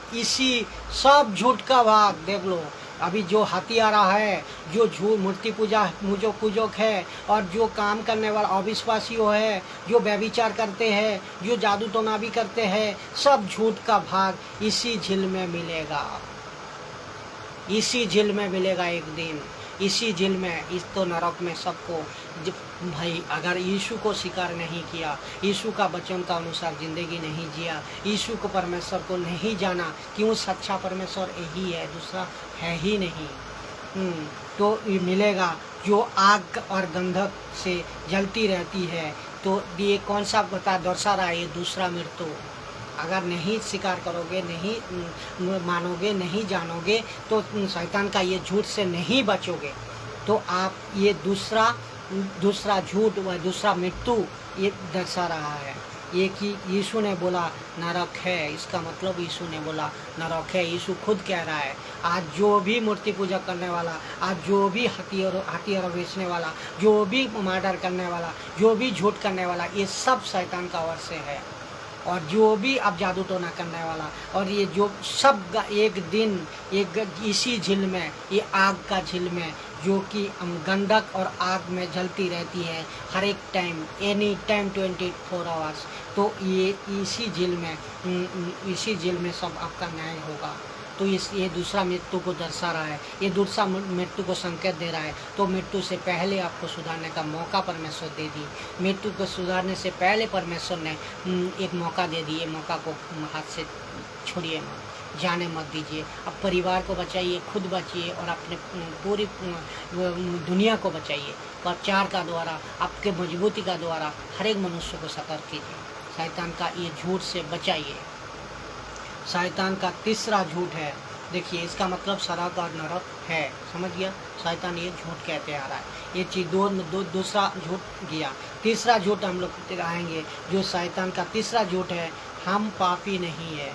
सब झूठ का भाग देख लो। अभी जो हत्यारा है, जो झूठ मूर्ति पूजक है, और जो काम करने वाला अविश्वासियों है, जो व्यभिचार करते हैं, जो जादू टोना भी करते हैं, सब झूठ का भाग इसी झील में मिलेगा। इसी झील में मिलेगा एक दिन, इसी झील में, इस तो नरक में सबको। भाई अगर यीशु को स्वीकार नहीं किया, यीशु का वचन का अनुसार ज़िंदगी नहीं जिया, यीशु को परमेश्वर को नहीं जाना, क्यों सच्चा परमेश्वर यही है, दूसरा है ही नहीं। तो ये मिलेगा जो आग और गंधक से जलती रहती है। तो ये कौन सा बता दर्शा रहा है? ये दूसरा मृत्यु। अगर नहीं स्वीकार करोगे, नहीं मानोगे, नहीं जानोगे, तो शैतान का ये झूठ से नहीं बचोगे। तो आप ये दूसरा झूठ व दूसरा मृत्यु ये दर्शा रहा है। ये कि यीशु ने बोला नरक है, इसका मतलब यीशु ने बोला नरक है। यीशु खुद कह रहा है, आज जो भी मूर्ति पूजा करने वाला, आज जो भी हथियार बेचने वाला, जो भी मर्डर करने वाला, जो भी झूठ करने वाला, ये सब शैतान का वश से है। और जो भी अब जादू टोना करने वाला, और ये जो सब एक दिन इसी झील में, ये आग का झील में, जो कि गंधक और आग में जलती रहती है हर एक टाइम, एनी टाइम 24 आवर्स। तो ये इसी झील में सब आपका न्याय होगा। तो ये दूसरा मृत्यु को दर्शा रहा है, ये दूसरा मृत्यु को संकेत दे रहा है। तो मृत्यु से पहले आपको सुधारने का मौका परमेश्वर दे दी। मृत्यु को सुधारने से पहले परमेश्वर ने एक मौका दे दी। ये मौका को हाथ से छोड़िए मत, जाने मत दीजिए। अब परिवार को बचाइए, खुद बचिए, और अपने पूरी दुनिया को बचाइए। प्रचार का द्वारा, आपके मजबूती का द्वारा हर एक मनुष्य को सतर्क कीजिए। शैतान का ये झूठ से बचाइए। शैतान का तीसरा झूठ है देखिए इसका मतलब स्वर्ग और नरक है, समझ गया। शैतान ये झूठ कहते आ रहा है। ये चीज़ दूसरा झूठ गया। तीसरा झूठ हम लोग आएंगे, जो शैतान का तीसरा झूठ है, हम पापी नहीं है।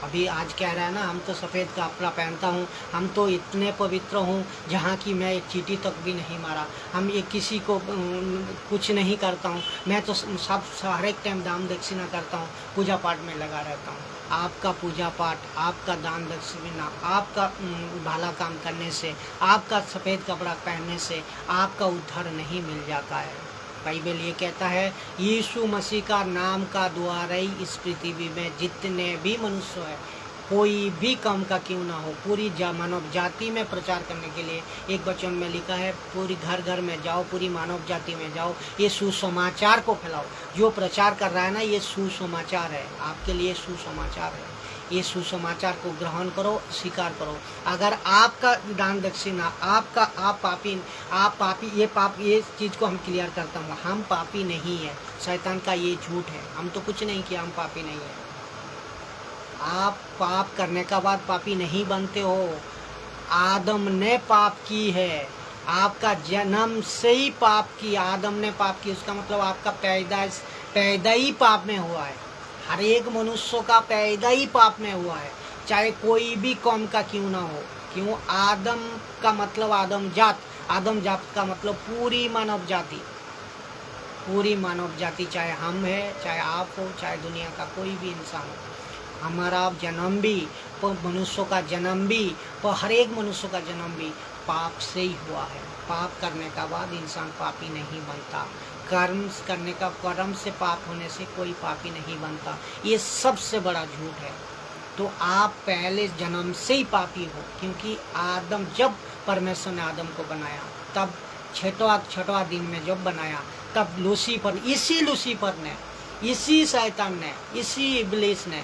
अभी आज कह रहा है ना, हम तो सफ़ेद कपड़ा पहनता हूँ, हम तो इतने पवित्र हूँ जहाँ की मैं एक चींटी तक भी नहीं मारा, हम ये किसी को कुछ नहीं करता हूँ, मैं तो सब हर एक टाइम दान दक्षिणा करता हूँ, पूजा पाठ में लगा रहता हूँ। आपका पूजा पाठ, आपका दान दक्षिणा, आपका भला काम करने से, आपका सफ़ेद कपड़ा पहनने से आपका उद्धार नहीं मिल जाता है। बाइबल ये कहता है, यीशु मसीह का नाम का द्वारा ही इस पृथ्वी में जितने भी मनुष्य है, कोई भी कम का क्यों ना हो, पूरी मानव जाति में प्रचार करने के लिए एक वचन में लिखा है, पूरी घर घर में जाओ, पूरी मानव जाति में जाओ, ये सुसमाचार को फैलाओ। जो प्रचार कर रहा है ना, ये सुसमाचार है, आपके लिए सुसमाचार है। ये सुसमाचार को ग्रहण करो, स्वीकार करो। अगर आपका दान दक्षिणा, आप पापी, ये चीज़ को हम क्लियर करता हूँ, हम पापी नहीं है। शैतान का ये झूठ है, हम तो कुछ नहीं किया, हम पापी नहीं है। आप पाप करने का बाद पापी नहीं बनते हो। आदम ने पाप की है, आपका जन्म से ही पाप की, आदम ने पाप की, उसका मतलब आपका पैदा ही पाप में हुआ है। हर एक मनुष्य का पैदा ही पाप में हुआ है, चाहे कोई भी कौम का क्यों ना हो। क्यों? आदम का मतलब आदम जात का मतलब पूरी मानव जाति, चाहे हम है, चाहे आप हो, चाहे दुनिया का कोई भी इंसान हो। हमारा जन्म भी, मनुष्यों का जन्म भी, हर एक मनुष्य का जन्म भी पाप से ही हुआ है। पाप करने का बाद इंसान पापी नहीं बनता। कर्म से पाप होने से कोई पापी नहीं बनता। ये सबसे बड़ा झूठ है। तो आप पहले जन्म से ही पापी हो, क्योंकि आदम, जब परमेश्वर ने आदम को बनाया, तब छठवां दिन में जब बनाया, तब लूसीफर ने, इसी शैतान ने, इसी इब्लीस ने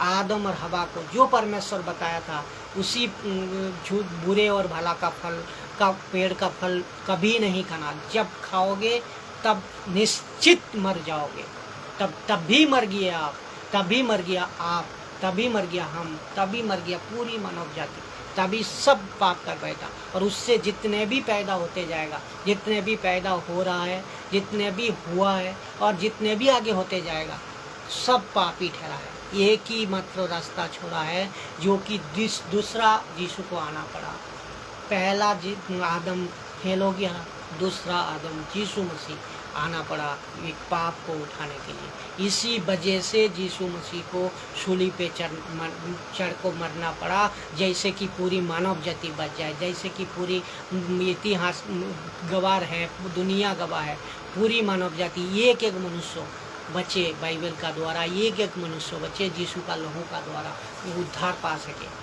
आदम और हवा को जो परमेश्वर बताया था, उसी बुरे और भला का फल का पेड़ का फल कभी नहीं खाना, जब खाओगे तब निश्चित मर जाओगे। तब भी मर गए आप, तभी मर गया आप, तभी मर गया हम, तभी मर गया पूरी मानव जाति, तभी सब पाप कर बैठा। और उससे जितने भी पैदा होते जाएगा, जितने भी पैदा हो रहा है, जितने भी हुआ है और जितने भी आगे होते जाएगा, सब पापी ठहरा है। एक ही मात्र रास्ता छोड़ा है, जो कि दूसरा यीशु को आना पड़ा। पहला आदम फेल हो गया, दूसरा आदम यीशु मसीह आना पड़ा एक पाप को उठाने के लिए। इसी वजह से यीशु मसीह को सूली पे चढ़ को मरना पड़ा, जैसे कि पूरी मानव जाति बच जाए, जैसे कि पूरी इतिहास गवाह है, दुनिया गवाह है, पूरी मानव जाति एक मनुष्य बचे बाइबल का द्वारा, एक मनुष्य बचे यीशु का लहू का द्वारा, उद्धार पा सके।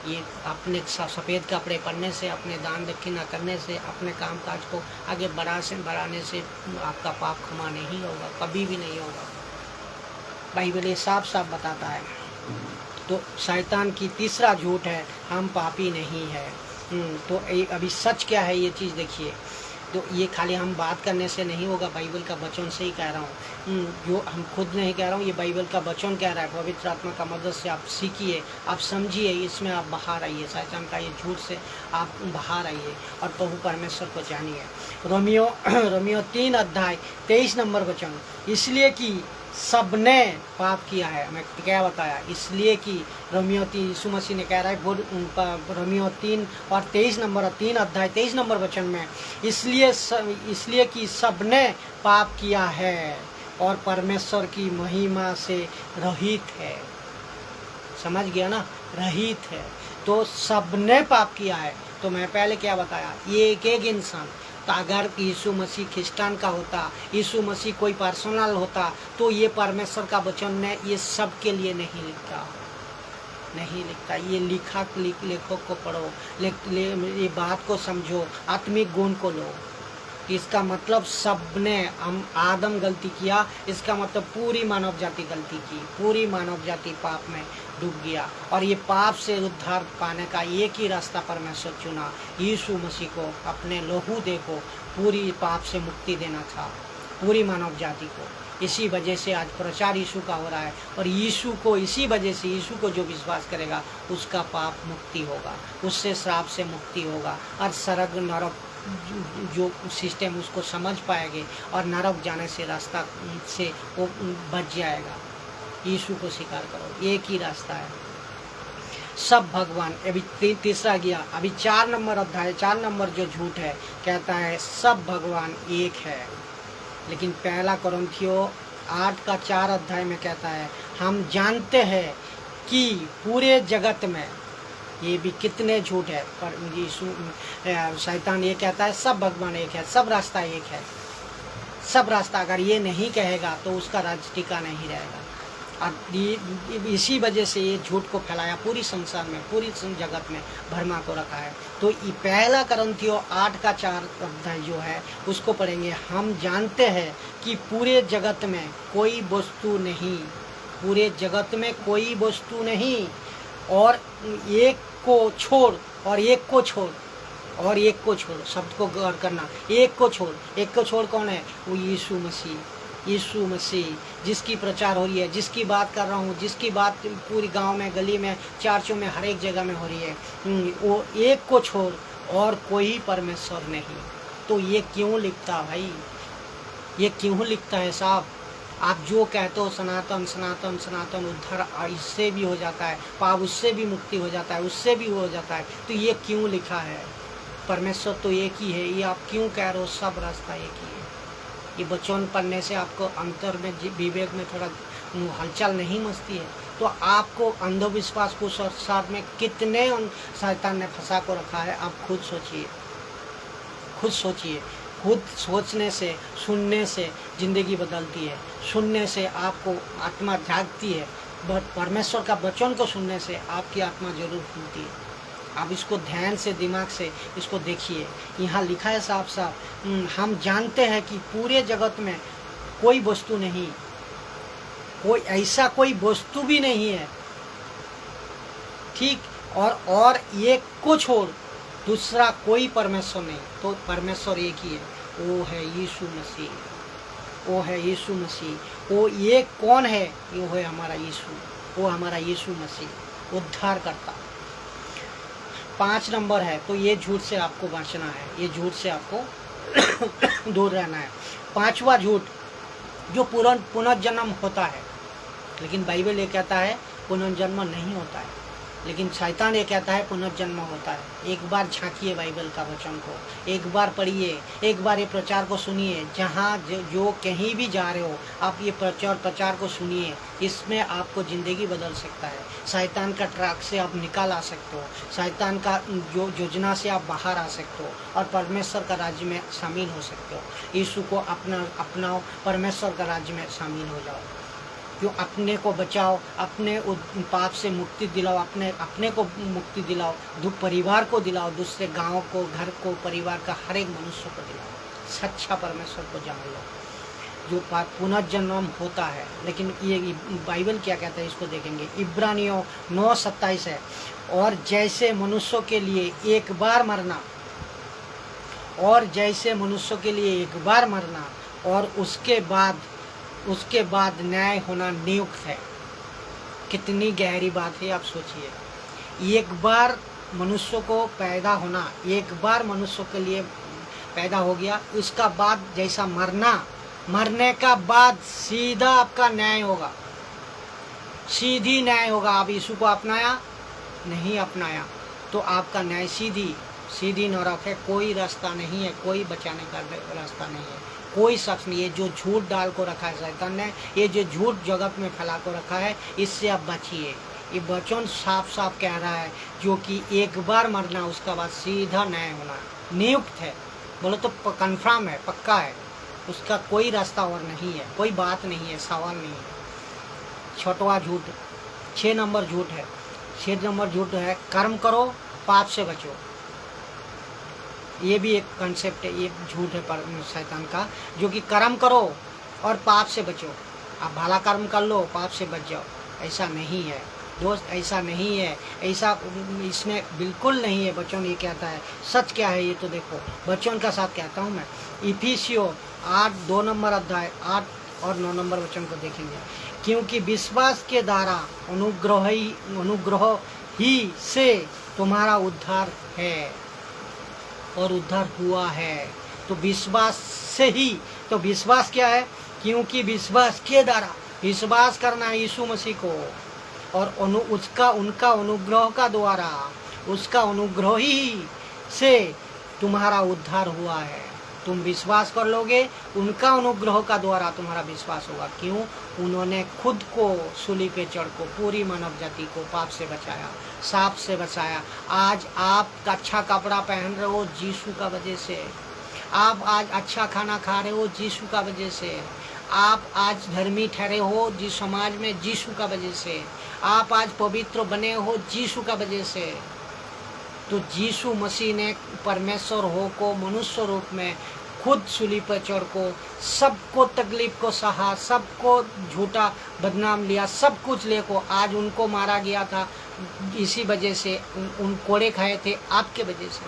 ये अपने सफ़ेद कपड़े पहनने से, अपने दान दक्षिणा करने से, अपने काम काज को आगे बढ़ाने से आपका पाप क्षमा नहीं होगा, कभी भी नहीं होगा। बाइबल ये साफ साफ बताता है। तो शैतान की तीसरा झूठ है, हम पापी नहीं है। तो अभी सच क्या है ये चीज़ देखिए। तो ये खाली हम बात करने से नहीं होगा, बाइबल का वचन से ही कह रहा हूँ, जो हम खुद नहीं कह रहा हूँ, ये बाइबल का वचन कह रहा है। पवित्र आत्मा का मदद से आप सीखिए, आप समझिए, इसमें आप बाहर आइए, शैतान का ये झूठ से आप बाहर आइए और प्रभु परमेश्वर को जानिए। रोमियो 3:23 नंबर वचन, इसलिए कि सबने पाप किया है। मैं क्या बताया, इसलिए कि रोमियो 3, यीशु मसीह ने कह रहा है रोमियो 3:23 नंबर 3:23 नंबर वचन में, इसलिए कि सबने पाप किया है और परमेश्वर की महिमा से रहित है। समझ गया ना, रहित है। तो सबने पाप किया है। तो मैं पहले क्या बताया, ये एक इंसान, तो अगर यीशु मसीह खिस्टान का होता, यीशु मसीह कोई पर्सनल होता, तो ये परमेश्वर का वचन ने ये सब के लिए नहीं लिखता। ये लेखक को पढ़ो, ये बात को समझो, आत्मिक गुण को लो। इसका मतलब सबने, हम आदम गलती किया, इसका मतलब पूरी मानव जाति गलती की, पूरी मानव जाति पाप में डूब गया। और ये पाप से उद्धार पाने का एक ही रास्ता परमेश्वर चुना, यीशु मसीह को अपने लहू दे को पूरी पाप से मुक्ति देना था पूरी मानव जाति को। इसी वजह से आज प्रचार यीशु का हो रहा है। और यीशु को इसी वजह से यीशु को जो विश्वास करेगा उसका पाप मुक्ति होगा, उससे श्राप से मुक्ति होगा और स्वर्ग नरक जो सिस्टम उसको समझ पाएंगे और नरक जाने से रास्ता से वो बच जाएगा। यीशु को स्वीकार करो, एक ही रास्ता है। सब भगवान, अभी तीसरा गया, अभी 4 नंबर अध्याय, 4 नंबर जो झूठ है कहता है सब भगवान एक है। लेकिन पहला कोरिन्थियों 8 का 4 अध्याय में कहता है हम जानते हैं कि पूरे जगत में, ये भी कितने झूठ है, पर यीशु शैतान ये कहता है सब भगवान एक है, सब रास्ता एक है, सब रास्ता। अगर ये नहीं कहेगा तो उसका राज्य टिका नहीं रहेगा। और इसी वजह से ये झूठ को फैलाया पूरी संसार में, पूरी जगत में भरमा को रखा है। तो ये पहला कोरिन्थियों 8 का 4 अध्याय जो है उसको पढ़ेंगे। हम जानते हैं कि पूरे जगत में कोई वस्तु नहीं, पूरे जगत में कोई वस्तु नहीं, और एक को छोड़, और एक को छोड़, और एक को छोड़, शब्द को गौर करना, एक को छोड़, एक को छोड़ कौन है? वो यीशु मसीह, यीशु मसीह जिसकी प्रचार हो रही है, जिसकी बात कर रहा हूँ, जिसकी बात पूरी गांव में, गली में, चर्चों में, हर एक जगह में हो रही है, वो एक को छोड़ और कोई परमेश्वर नहीं। तो ये क्यों लिखता भाई, ये क्यों लिखता है साहब? आप जो कहते हो सनातन सनातन सनातन, उद्धार इससे भी हो जाता है, पाप उससे भी मुक्ति हो जाता है, उससे भी हो जाता है, तो ये क्यों लिखा है? परमेश्वर तो एक ही है, ये आप क्यों कह रहे हो सब रास्ता एक ही है? ये वचन पढ़ने से आपको अंतर में, विवेक में थोड़ा हलचल नहीं मचती है? तो आपको अंधविश्वास को संसार में कितने शैतान ने फंसा को रखा है, आप खुद सोचिए, खुद सोचिए। खुद सोचने से, सुनने से ज़िंदगी बदलती है, सुनने से आपको आत्मा जागती है, परमेश्वर का वचन को सुनने से आपकी आत्मा जरूर खुलती है। आप इसको ध्यान से, दिमाग से इसको देखिए। यहाँ लिखा है साफ साफ, हम जानते हैं कि पूरे जगत में कोई वस्तु नहीं, कोई ऐसा कोई वस्तु भी नहीं है, ठीक, और एक को छोड़ दूसरा कोई परमेश्वर नहीं। तो परमेश्वर एक ही है, वो है यीशु मसीह, वो है यीशु मसीह। वो ये कौन है? वो है हमारा यीशु, वो हमारा यीशु मसीह उद्धार करता। 5 नंबर है, तो ये झूठ से आपको बचना है, ये झूठ से आपको दूर रहना है। 5वां झूठ, जो पुनर्जन्म होता है, लेकिन बाइबल ये कहता है पुनर्जन्म नहीं होता है, लेकिन शैतान ये कहता है पुनर्जन्म होता है। एक बार झांकिए बाइबल का वचन को, एक बार पढ़िए, एक बार ये प्रचार को सुनिए। जहाँ जो कहीं भी जा रहे हो आप ये प्रचार को सुनिए, इसमें आपको ज़िंदगी बदल सकता है। शैतान का ट्रैक से आप निकाल आ सकते हो, शैतान का जो योजना से आप बाहर आ सकते हो और परमेश्वर का राज्य में शामिल हो सकते हो। यीशु को अपनाओ, परमेश्वर का राज्य में शामिल हो जाओ। क्यों? अपने को बचाओ, अपने पाप से मुक्ति दिलाओ, अपने को मुक्ति दिलाओ, परिवार को दिलाओ, दूसरे गांव को, घर को, परिवार का हर एक मनुष्य को दिलाओ। सच्चा परमेश्वर को जान लो, जो पुनर्जन्म होता है। लेकिन ये बाइबल क्या कहता है इसको देखेंगे। इब्रानियों 9:27 है, और जैसे मनुष्यों के लिए एक बार मरना, और जैसे मनुष्यों के लिए एक बार मरना और उसके बाद न्याय होना नियुक्त है। कितनी गहरी बात है, आप सोचिए। एक बार मनुष्य को पैदा होना, एक बार मनुष्य के लिए पैदा हो गया, उसका बाद जैसा मरने का बाद सीधा आपका न्याय होगा, सीधी न्याय होगा। आप यीशु को अपनाया नहीं अपनाया तो आपका न्याय सीधी नरक है। कोई रास्ता नहीं है, कोई बचाने का रास्ता नहीं है, कोई शख्स नहीं। ये जो झूठ डाल को रखा है शैतान ने, ये जो झूठ जगत में फैला को रखा है, इससे आप बचिए। ये वचन साफ साफ कह रहा है, जो कि एक बार मरना उसका बाद सीधा न्याय होना नियुक्त है। बोलो तो कन्फर्म है, पक्का है, उसका कोई रास्ता और नहीं है, कोई बात नहीं है, सवाल नहीं है। 6वां झूठ, 6 नंबर झूठ है। 6 नंबर झूठ है, कर्म करो पाप से बचो। ये भी एक कंसेप्ट है, ये झूठ है पर शैतान का, जो कि कर्म करो और पाप से बचो। आप भला कर्म कर लो, पाप से बच जाओ। ऐसा नहीं है दोस्त, ऐसा नहीं है, ऐसा इसमें बिल्कुल नहीं है। वचन ये कहता है, सच क्या है ये तो देखो, वचन का साथ कहता हूँ मैं। इफिसियों 8 2 नंबर अध्याय 8 और 9 नंबर वचन को देखेंगे, क्योंकि विश्वास के द्वारा अनुग्रह ही से तुम्हारा उद्धार है और उद्धार हुआ है। तो विश्वास से ही, तो विश्वास क्या है? क्योंकि विश्वास के द्वारा, विश्वास करना है यीशु मसीह को, और उनका अनुग्रह का द्वारा, उसका अनुग्रह ही से तुम्हारा उद्धार हुआ है। तुम विश्वास कर लोगे, उनका अनुग्रह का द्वारा तुम्हारा विश्वास होगा। क्यों? उन्होंने खुद को सूली पे चढ़ को पूरी मानव जाति को पाप से बचाया, सांप से बचाया। आज आप अच्छा कपड़ा पहन रहे हो यीशु का वजह से, आप आज अच्छा खाना खा रहे हो यीशु का वजह से, आप आज धर्मी ठहरे हो जिस समाज में यीशु का वजह से, आप आज पवित्र बने हो यीशु का वजह से। तो यीशु मसीह ने परमेश्वर हो को मनुष्य रूप में खुद सूली पर चढ़ को सबको तकलीफ को सहा, सबको झूठा बदनाम लिया, सब कुछ ले को आज उनको मारा गया था। इसी वजह से उन कोड़े खाए थे आपके वजह से,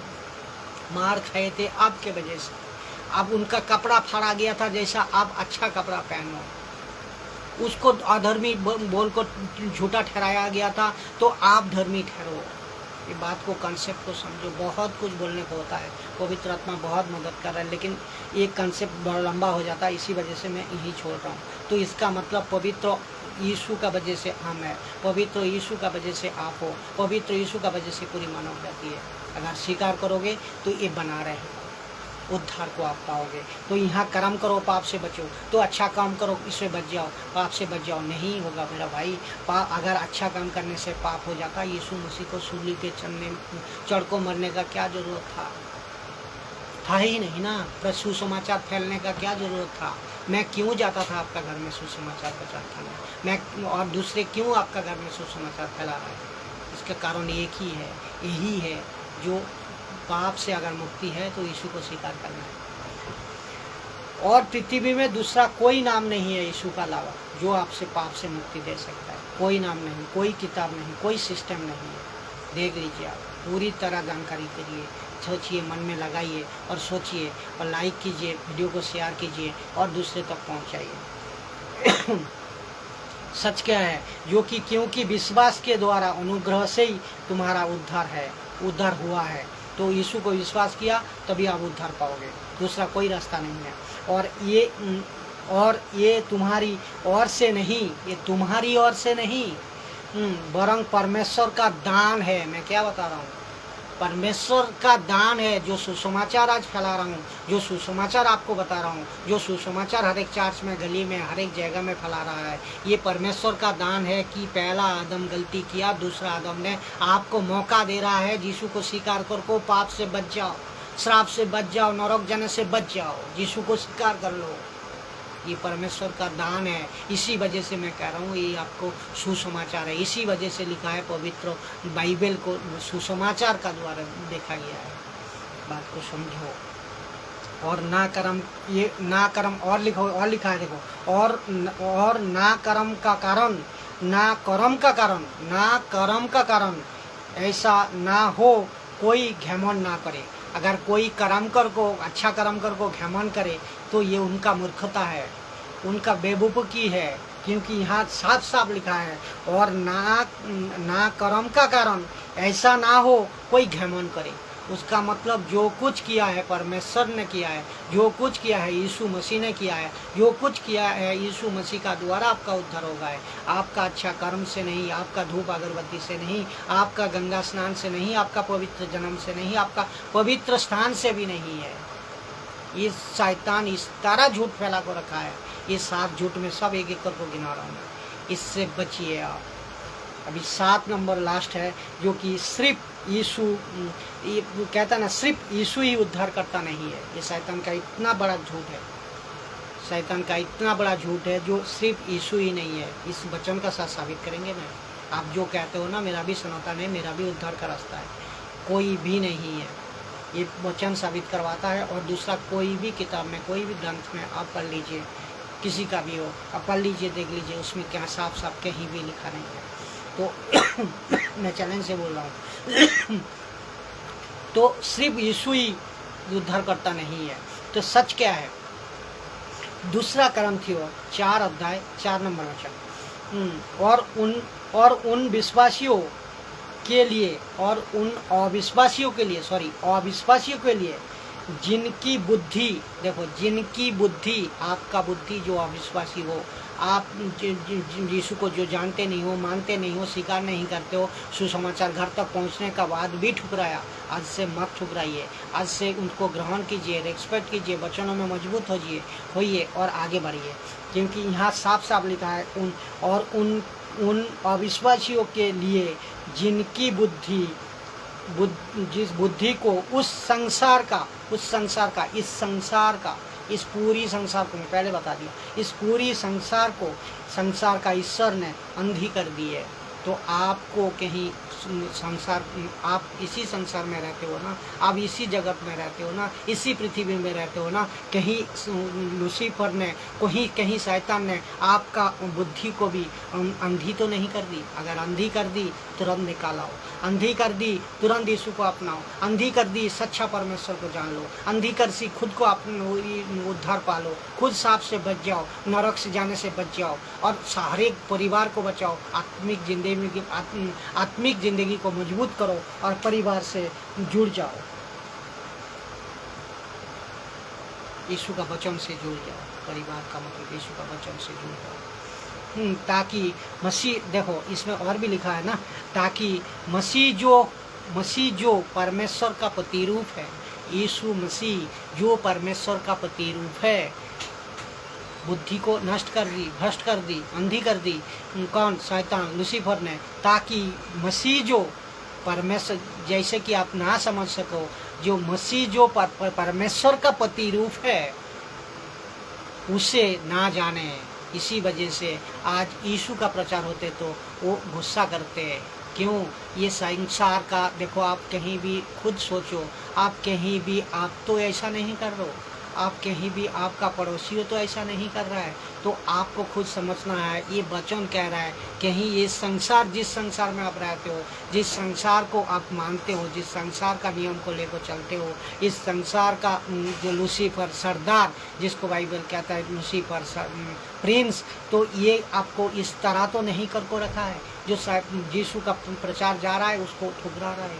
मार खाए थे आपके वजह से। अब उनका कपड़ा फाड़ा गया था, जैसा आप अच्छा कपड़ा पहनो। उसको अधर्मी बोल को झूठा ठहराया गया था, तो आप धर्मी ठहरो। ये बात को, कंसेप्ट को समझो। बहुत कुछ बोलने को होता है, पवित्र आत्मा बहुत मदद कर रहा है, लेकिन ये कंसेप्ट बड़ा लंबा हो जाता है, इसी वजह से मैं यही छोड़ रहा हूँ। तो इसका मतलब पवित्र यीशु का वजह से हम है, पवित्र यीशु का वजह से आप हो, पवित्र यीशु का वजह से पूरी मानव जाती है। अगर स्वीकार करोगे तो ये बना रहे हो, उद्धार को आप पाओगे। तो यहाँ कर्म करो, पाप से बचो, तो अच्छा काम करो, इससे बच जाओ, पाप से बच जाओ। नहीं होगा मेरा भाई, अगर अच्छा काम करने से पाप हो जाता, यीशु मसीह को सूली पे चढ़ को मरने का क्या जरूरत था ही नहीं ना। पर सुसमाचार फैलने का क्या जरूरत था? मैं क्यों जाता था आपका घर में सुसमाचार प्रचार करने? मैं और दूसरे क्यों आपका घर में सुसमाचार फैला रहा है? इसका कारण एक ही है, यही है, जो पाप से अगर मुक्ति है तो यीशु को स्वीकार करना है। और पृथ्वी में दूसरा कोई नाम नहीं है यीशु का अलावा जो आपसे पाप से मुक्ति दे सकता है। कोई नाम नहीं, कोई किताब नहीं, कोई सिस्टम नहीं है। देख लीजिए, आप पूरी तरह जानकारी के लिए सोचिए, मन में लगाइए और सोचिए, और लाइक कीजिए, वीडियो को शेयर कीजिए और दूसरे तक पहुंचाइए। सच क्या है? जो कि क्योंकि विश्वास के द्वारा अनुग्रह से ही तुम्हारा उद्धार है, उद्धार हुआ है। तो यीशु को विश्वास किया तभी आप उद्धार पाओगे, दूसरा कोई रास्ता नहीं है। और ये तुम्हारी ओर से नहीं, ये तुम्हारी ओर से नहीं, वरन परमेश्वर का दान है। मैं क्या बता रहा हूँ? परमेश्वर का दान है। जो सुसमाचार आज फैला रहा हूँ, जो सुसमाचार आपको बता रहा हूँ, जो सुसमाचार हर एक चर्च में, गली में, हर एक जगह में फैला रहा है, ये परमेश्वर का दान है कि पहला आदम गलती किया, दूसरा आदम ने आपको मौका दे रहा है, यीशु को स्वीकार करो, पाप से बच जाओ, श्राप से बच जाओ, नरक जाने से बच जाओ, यीशु को स्वीकार कर लो। ये परमेश्वर का दान है। इसी वजह से मैं कह रहा हूँ, ये आपको सुसमाचार है। इसी वजह से लिखा है पवित्र बाइबल को सुसमाचार का द्वारा देखा गया है। बात को समझो। और ना कर्म, ये ना कर्म और लिखो, और लिखा है देखो, और ना कर्म का कारण, ना कर्म का कारण, ना कर्म का कारण ऐसा ना हो कोई घमंड ना करे। अगर कोई कर्म कर को, अच्छा कर्म कर को घमंड करे तो ये उनका मूर्खता है, उनका बेवकूफ़ी है। क्योंकि यहाँ साफ साफ लिखा है, और ना कर्म का कारण ऐसा ना हो कोई घमंड करे। उसका मतलब जो कुछ किया है परमेश्वर ने किया है, जो कुछ किया है यीशु मसीह ने किया है, जो कुछ किया है यीशु मसीह का द्वारा आपका उद्धार होगा है। आपका अच्छा कर्म से नहीं, आपका धूप अगरबत्ती से नहीं, आपका गंगा स्नान से नहीं, आपका पवित्र जन्म से नहीं, आपका पवित्र स्थान से भी नहीं है। ये शैतान इस तरह झूठ फैला को रखा है। ये 7 झूठ में सब एक एक करके गिना रहा हूँ मैं, इससे बचिए आप। अभी 7 नंबर लास्ट है, जो कि सिर्फ यीशु, ये कहता है ना, सिर्फ यीशु ही उद्धार करता नहीं है। ये शैतान का इतना बड़ा झूठ है, शैतान का इतना बड़ा झूठ है, जो सिर्फ यीशु ही नहीं है। इस वचन का साथ साबित करेंगे मैं। आप जो कहते हो ना मेरा भी सनातन है, मेरा भी उद्धार का रास्ता है, कोई भी नहीं है। ये वचन साबित करवाता है। और दूसरा, कोई भी किताब में, कोई भी ग्रंथ में आप पढ़ लीजिए, किसी का भी हो, आप पढ़ लीजिए, देख लीजिए, उसमें क्या साफ साफ कहीं भी लिखा नहीं है। तो मैं चैलेंज से बोल रहा हूँ। तो सिर्फ यीशु ही उद्धार करता नहीं है। तो सच क्या है? दूसरा करंथियों 4 अध्याय 4 नंबर वचन। और उन विश्वासियों के लिए और उन अविश्वासियों के लिए अविश्वासियों के लिए जिनकी बुद्धि, देखो जिनकी बुद्धि, आपका बुद्धि जो अविश्वासी हो, आप यीशु को जो जानते नहीं हो, मानते नहीं हो, स्वीकार नहीं करते हो, सुसमाचार घर तक पहुंचने का बाद भी ठुकराया, आज से मत ठुकराइए। आज से उनको ग्रहण कीजिए, रेस्पेक्ट कीजिए, वचनों में मजबूत होइए और आगे बढ़िए। क्योंकि यहाँ साफ साफ लिखा है उन अविश्वासियों के लिए जिनकी बुद्धि, जिस बुद्धि को इस पूरी संसार को, मैं पहले बता दिया, इस पूरी संसार का ईश्वर ने अंधी कर दी है। तो आपको कहीं संसार, आप इसी संसार में रहते हो ना, आप इसी जगत में रहते हो ना, इसी पृथ्वी में रहते हो ना, कहीं लूसीफर ने, कहीं शैतान ने आपका बुद्धि को भी अंधी तो नहीं कर दी। अगर अंधी कर दी तुरंत निकालाओ, अंधी कर दी तुरंत यीशु को अपनाओ, अंधी कर दी सच्चा परमेश्वर को जान लो, अंधी कर सी खुद को उद्धार पालो, खुद सांप से बच जाओ, नरक से जाने से बच जाओ और हर एक परिवार को बचाओ। आत्मिक जिंदगी को मजबूत करो और परिवार से जुड़ जाओ, यीशु का वचन से जुड़ जाओ। परिवार का मतलब यीशु का वचन से जुड़ जाओ, ताकि मसीह, देखो इसमें और भी लिखा है ना, ताकि मसीह जो परमेश्वर का प्रतिरूप है, यीशु मसीह जो परमेश्वर का प्रतिरूप है, बुद्धि को नष्ट कर दी, भ्रष्ट कर दी, अंधी कर दी, कौन? शैतान, लूसीफर ने, ताकि मसीह जो परमेश्वर, जैसे कि आप ना समझ सको, जो मसीह जो परमेश्वर का प्रतिरूप है उसे ना जाने। इसी वजह से आज यीशु का प्रचार होते तो वो गुस्सा करते हैं। क्यों? ये संसार का, देखो आप कहीं भी खुद सोचो, आप कहीं भी, आप तो ऐसा नहीं कर रहे हो, आप कहीं भी, आपका पड़ोसी हो तो ऐसा नहीं कर रहा है, तो आपको खुद समझना है। ये वचन कह रहा है, कहीं ये संसार, जिस संसार में आप रहते हो, जिस संसार को आप मानते हो, जिस संसार का नियम को लेकर चलते हो, इस संसार का जो लूसीफर सरदार, जिसको बाइबल कहता है लूसीफर प्रिंस, तो ये आपको इस तरह तो नहीं कर को रखा है। जो यीशु का प्रचार जा रहा है उसको ठुकरा रहा है,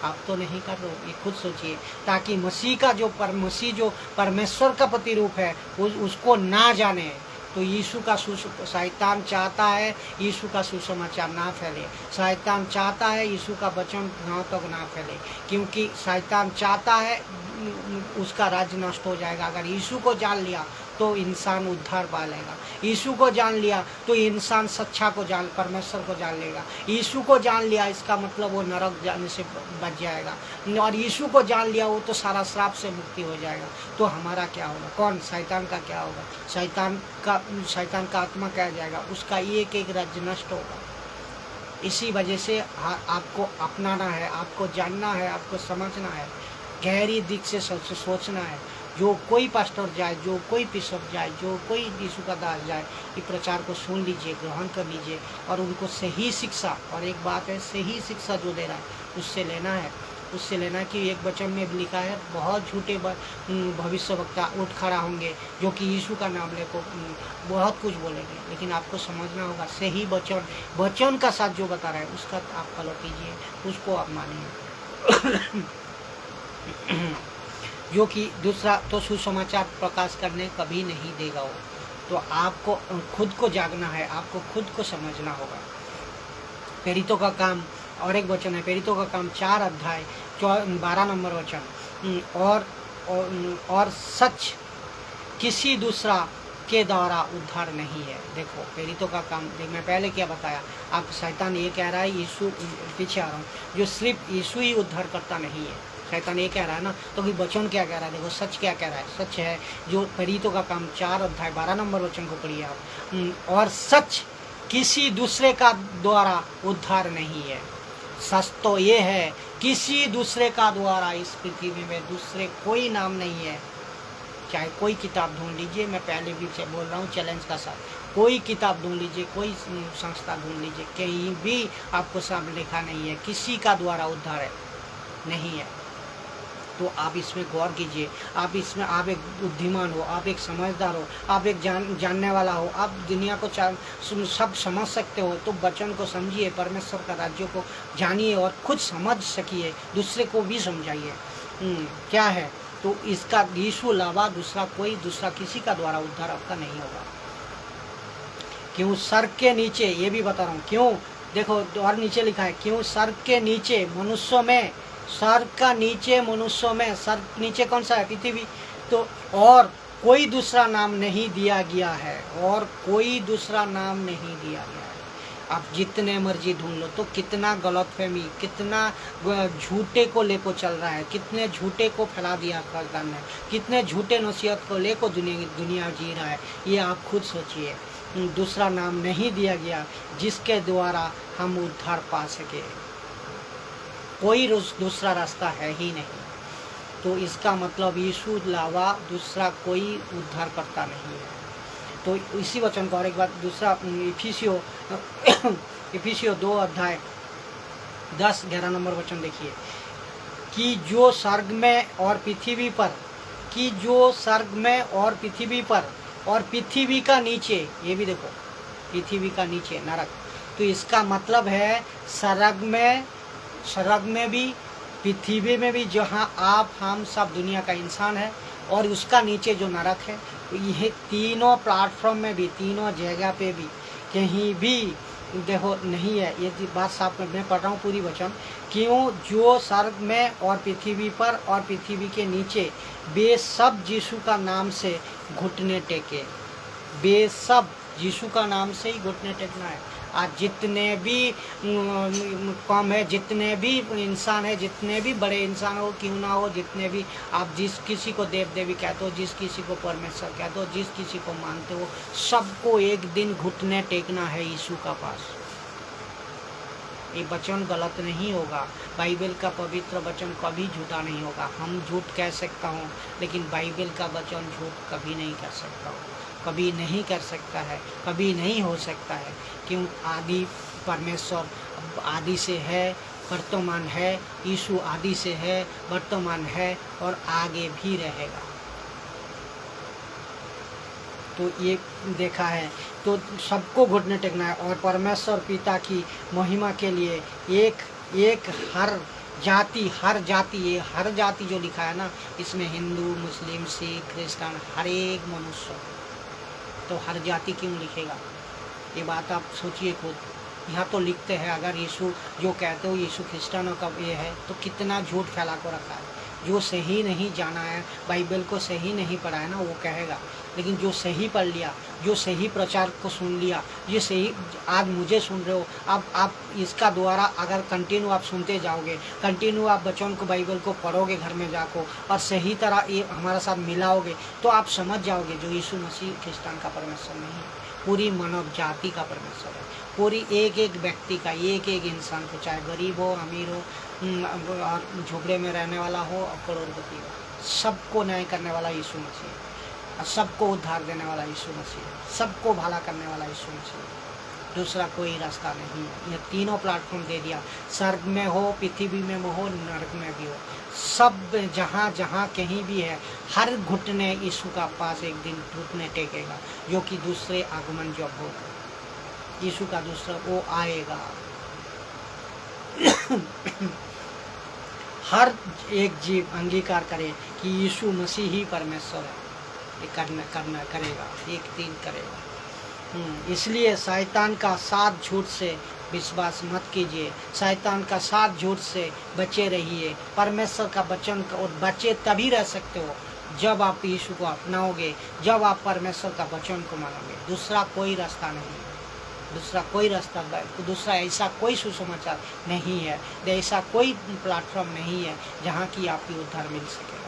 आप तो नहीं कर रहे हो। ये खुद सोचिए, ताकि मसीह जो परमेश्वर का प्रतिरूप है उसको ना जाने। तो यीशु का शैतान चाहता है यीशु का सुसमाचार ना फैले, शैतान चाहता है यीशु का वचन गाँव तक ना फैले, क्योंकि शैतान चाहता है उसका राज्य नष्ट हो जाएगा। अगर यीशु को जान लिया तो इंसान उद्धार पा लेगा, यीशु को जान लिया तो इंसान सच्चा को परमेश्वर को जान लेगा। यीशु को जान लिया इसका मतलब वो नरक जाने से बच जाएगा, और यीशु को जान लिया वो तो सारा श्राप से मुक्ति हो जाएगा। तो हमारा क्या होगा? कौन? शैतान का क्या होगा? शैतान का आत्मा क्या जाएगा, उसका एक एक राज्य नष्ट होगा। इसी वजह से आपको अपनाना है, आपको जानना है, आपको समझना है, गहरी दिख से सोचना है। जो कोई पास्टर जाए, जो कोई बिशप जाए, जो कोई यीशु का दास जाए, ये प्रचार को सुन लीजिए, ग्रहण कर लीजिए और उनको सही शिक्षा, और एक बात है, सही शिक्षा जो दे रहा है उससे लेना है। कि एक वचन में भी लिखा है, बहुत झूठे भविष्यवक्ता उठ खड़ा होंगे जो कि यीशु का नाम लेकर बहुत कुछ बोलेंगे, लेकिन आपको समझना होगा सही वचन का साथ जो बता रहा है उसका आप फॉलो कीजिए, उसको आप मानिए। जो कि दूसरा तो सुसमाचार प्रकाश करने कभी नहीं देगा वो। तो आपको खुद को जागना है, आपको खुद को समझना होगा। प्रेरितों का काम, और एक वचन है प्रेरितों का काम 4 अध्याय 12 नंबर वचन, और सच किसी दूसरा के द्वारा उद्धार नहीं है। देखो प्रेरितों का काम, मैं पहले क्या बताया, आप शैतान ये कह रहा है यीशु, पीछे आ रहा हूँ, जो सिर्फ यीशु ही उद्धार करता नहीं है, शैतान ये कह रहा है ना। तो कि वचन क्या कह रहा है? देखो सच क्या कह रहा है, सच है जो प्रेरितों का काम 4 अध्याय 12 नंबर वचन को पढ़िए आप, और सच किसी दूसरे का द्वारा उद्धार नहीं है। सच तो ये है, किसी दूसरे का द्वारा इस पृथ्वी में दूसरे कोई नाम नहीं है। चाहे कोई किताब ढूंढ लीजिए, मैं पहले भी से बोल रहा हूँ चैलेंज का साथ, कोई किताब ढूंढ लीजिए, कोई संस्था ढूंढ लीजिए, कहीं भी आपको सामने लिखा नहीं है किसी का द्वारा उद्धार है, नहीं है। तो आप इसमें गौर कीजिए। आप इसमें आप एक बुद्धिमान हो, आप एक समझदार हो, आप एक जानने वाला हो, आप दुनिया को सब समझ सकते हो। तो वचन को समझिए, परमेश्वर का राज्य को जानिए और खुद समझ सकिए, दूसरे को भी समझाइए। क्या है तो इसका यीशु अलावा दूसरा किसी का द्वारा उद्धार आपका नहीं होगा। क्यों स्वर्ग के नीचे, ये भी बता रहा हूँ क्यों, देखो और नीचे लिखा है, क्यों स्वर्ग के नीचे मनुष्यों में, स्वर्ग का नीचे मनुष्यों में, स्वर्ग नीचे कौन सा है? पृथ्वी। तो और कोई दूसरा नाम नहीं दिया गया है, और कोई दूसरा नाम नहीं दिया गया है। आप जितने मर्जी ढूंढ लो। तो कितना गलतफहमी, कितना झूठे को लेको चल रहा है, कितने झूठे को फैला दिया खदान ने, कितने झूठे नसीहत को लेको दुनिया जी रहा है। ये आप खुद सोचिए। दूसरा नाम नहीं दिया गया जिसके द्वारा हम उद्धार पा सके। कोई दूसरा रास्ता है ही नहीं। तो इसका मतलब यीशु अलावा दूसरा कोई उद्धार करता नहीं है। तो इसी वचन को और एक बात दूसरा इफिसियो 2 अध्याय 10-11 नंबर वचन देखिए, कि जो स्वर्ग में और पृथ्वी पर, कि जो स्वर्ग में और पृथ्वी पर और पृथ्वी का नीचे, ये भी देखो पृथ्वी का नीचे नरक। तो इसका मतलब है स्वर्ग में भी, पृथ्वी में भी, जहाँ आप हम सब दुनिया का इंसान है, और उसका नीचे जो नरक है, ये तीनों प्लेटफॉर्म में भी, तीनों जगह पे भी कहीं भी देखो नहीं है। ये बात साफ मैं पढ़ रहा हूँ पूरी वचन। क्यों जो स्वर्ग में और पृथ्वी पर और पृथ्वी के नीचे वे सब यीशु का नाम से घुटने टेके। वे सब यीशु का नाम से ही घुटने टेकना है। आज जितने भी कम है, जितने भी इंसान है, जितने भी बड़े इंसान हो क्यों ना हो, जितने भी आप जिस किसी को देव देवी कहते हो, जिस किसी को परमेश्वर कहते हो, जिस किसी को मानते हो, सबको एक दिन घुटने टेकना है यीशु का पास। ये वचन गलत नहीं होगा। बाइबल का पवित्र वचन कभी झूठा नहीं होगा। हम झूठ कह सकता हूँ, लेकिन बाइबल का वचन झूठ कभी नहीं कर सकता हो, कभी नहीं कर सकता है, कभी नहीं हो सकता है। क्यों? आदि परमेश्वर आदि से है, वर्तमान है। यीशु आदि से है, वर्तमान है और आगे भी रहेगा। तो ये देखा है। तो सबको घुटने टेकना है और परमेश्वर पिता की महिमा के लिए एक हर जाति, ये हर जाति जो लिखा है ना, इसमें हिंदू, मुस्लिम, सिख, क्रिश्चियन, हर एक मनुष्य। तो हर जाति क्यों लिखेगा? ये बात आप सोचिए खुद। यहाँ तो लिखते हैं, अगर यीशु जो कहते हो यीशु क्रिश्चियनों का ये है, तो कितना झूठ फैला को रखा है। जो सही नहीं जाना है, बाइबल को सही नहीं पढ़ा है ना, वो कहेगा। लेकिन जो सही पढ़ लिया, जो सही प्रचार को सुन लिया, ये सही आज मुझे सुन रहे हो, आप इसका द्वारा अगर कंटिन्यू आप सुनते जाओगे, कंटिन्यू आप वचन को, बाइबल को पढ़ोगे घर में जाको, और सही तरह ये हमारे साथ मिलाओगे, तो आप समझ जाओगे जो यीशु मसीह क्रिश्चियन का परमेश्वर नहीं है, पूरी मानव जाति का परमेश्वर है। पूरी एक एक व्यक्ति का, एक एक इंसान को, चाहे गरीब हो, अमीर हो, और झोपड़े में रहने वाला हो और करोड़पति हो, सबको न्याय करने वाला यीशु मसीह है। सबको उद्धार देने वाला यीशु मसीह है। सबको भला करने वाला यीशु मसीह है। दूसरा कोई रास्ता नहीं है। ये तीनों प्लेटफॉर्म दे दिया। स्वर्ग में हो, पृथ्वी में हो, नरक में भी हो, सब जहाँ जहाँ कहीं भी है, हर घुटने यीशु का पास एक दिन घुटने टेकेगा, जो कि दूसरे आगमन जब होगा, यीशु का दूसरा वो आएगा। हर एक जीव अंगीकार करे कि यीशु मसीह ही परमेश्वर है। ये करना करेगा, एक दिन करेगा। इसलिए शैतान का साथ झूठ से विश्वास मत कीजिए। शैतान का साथ झूठ से बचे रहिए। परमेश्वर का वचन और बचे तभी रह सकते हो जब आप यीशु को अपनाओगे, जब आप परमेश्वर का वचन को मानोगे। दूसरा कोई रास्ता नहीं है, दूसरा कोई रास्ता, दूसरा ऐसा कोई सुसमाचार नहीं है, ऐसा कोई प्लेटफॉर्म नहीं है जहाँ की आपकी उद्धार मिल सकेगा।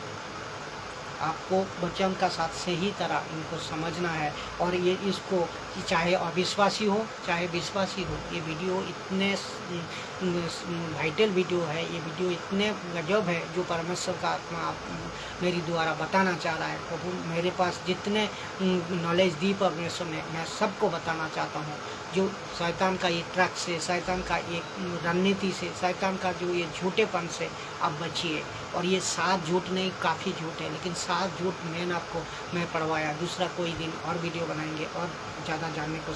आपको वचन का साथ सही तरह इनको समझना है। और ये इसको चाहे अविश्वासी हो चाहे विश्वासी हो, ये वीडियो इतने वाइटल वीडियो है, ये वीडियो इतने गजब है जो परमेश्वर का आत्मा मेरी द्वारा बताना चाह रहा है। प्रभु मेरे पास जितने नॉलेज दी परमेश्वर ने, मैं सबको बताना चाहता हूँ। जो शैतान का ये ट्रक से, शैतान का ये रणनीति से, शैतान का जो ये झूठेपन से आप बचिए। और ये 7 झूठ नहीं, काफ़ी झूठ है, लेकिन 7 झूठ मैं पढ़वाया। दूसरा कोई दिन और वीडियो बनाएंगे और ज़्यादा जानने को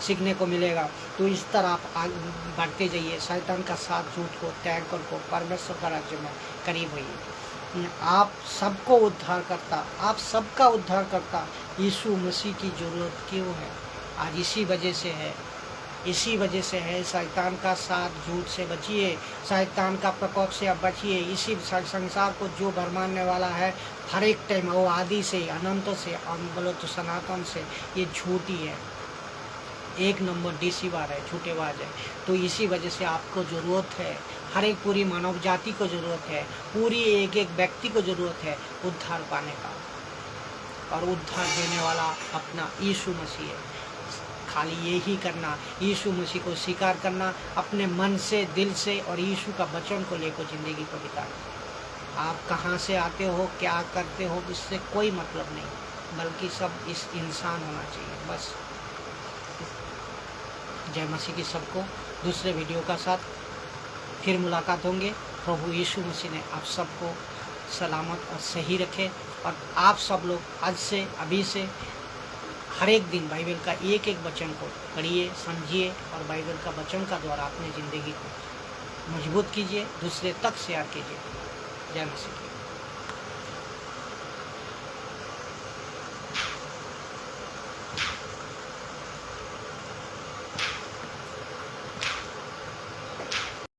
सीखने को मिलेगा। तो इस तरह आप आगे बढ़ते जाइए, शैतान का 7 झूठ को त्याग कर को परमेश्वर का राज्य में करीब होइए। आप सबको उद्धार करता, आप सबका उद्धार करता यीशु मसीह की ज़रूरत क्यों है? आज इसी वजह से है, इसी वजह से है। शैतान का 7 झूठ से बचिए, शैतान का प्रकोप से आप बचिए। इसी संसार को जो भरमाने वाला है हर एक टाइम, वो आदि से, अनंत से, और बोलो तो सनातन से, ये झूठी है, एक नंबर डिसीवर है, झूठेबाज है। तो इसी वजह से आपको ज़रूरत है, हर एक पूरी मानव जाति को ज़रूरत है, पूरी एक एक व्यक्ति को ज़रूरत है उद्धार पाने का। और उद्धार देने वाला अपना यीशु मसीह है। खाली यही करना, यीशु मसीह को स्वीकार करना अपने मन से, दिल से, और यीशु का वचन को लेकर ज़िंदगी को बिताना। आप कहाँ से आते हो, क्या करते हो, इससे कोई मतलब नहीं, बल्कि सब इस इंसान होना चाहिए बस। जय मसीह की सबको। दूसरे वीडियो का साथ फिर मुलाकात होंगे। प्रभु यीशु मसीह ने आप सबको सलामत और सही रखे। और आप सब लोग आज से, अभी से हर एक दिन बाइबल का एक एक वचन को पढ़िए, समझिए, और बाइबल का वचन का द्वारा अपनी ज़िंदगी को मजबूत कीजिए, दूसरे तक शेयर कीजिए। जय मसीह।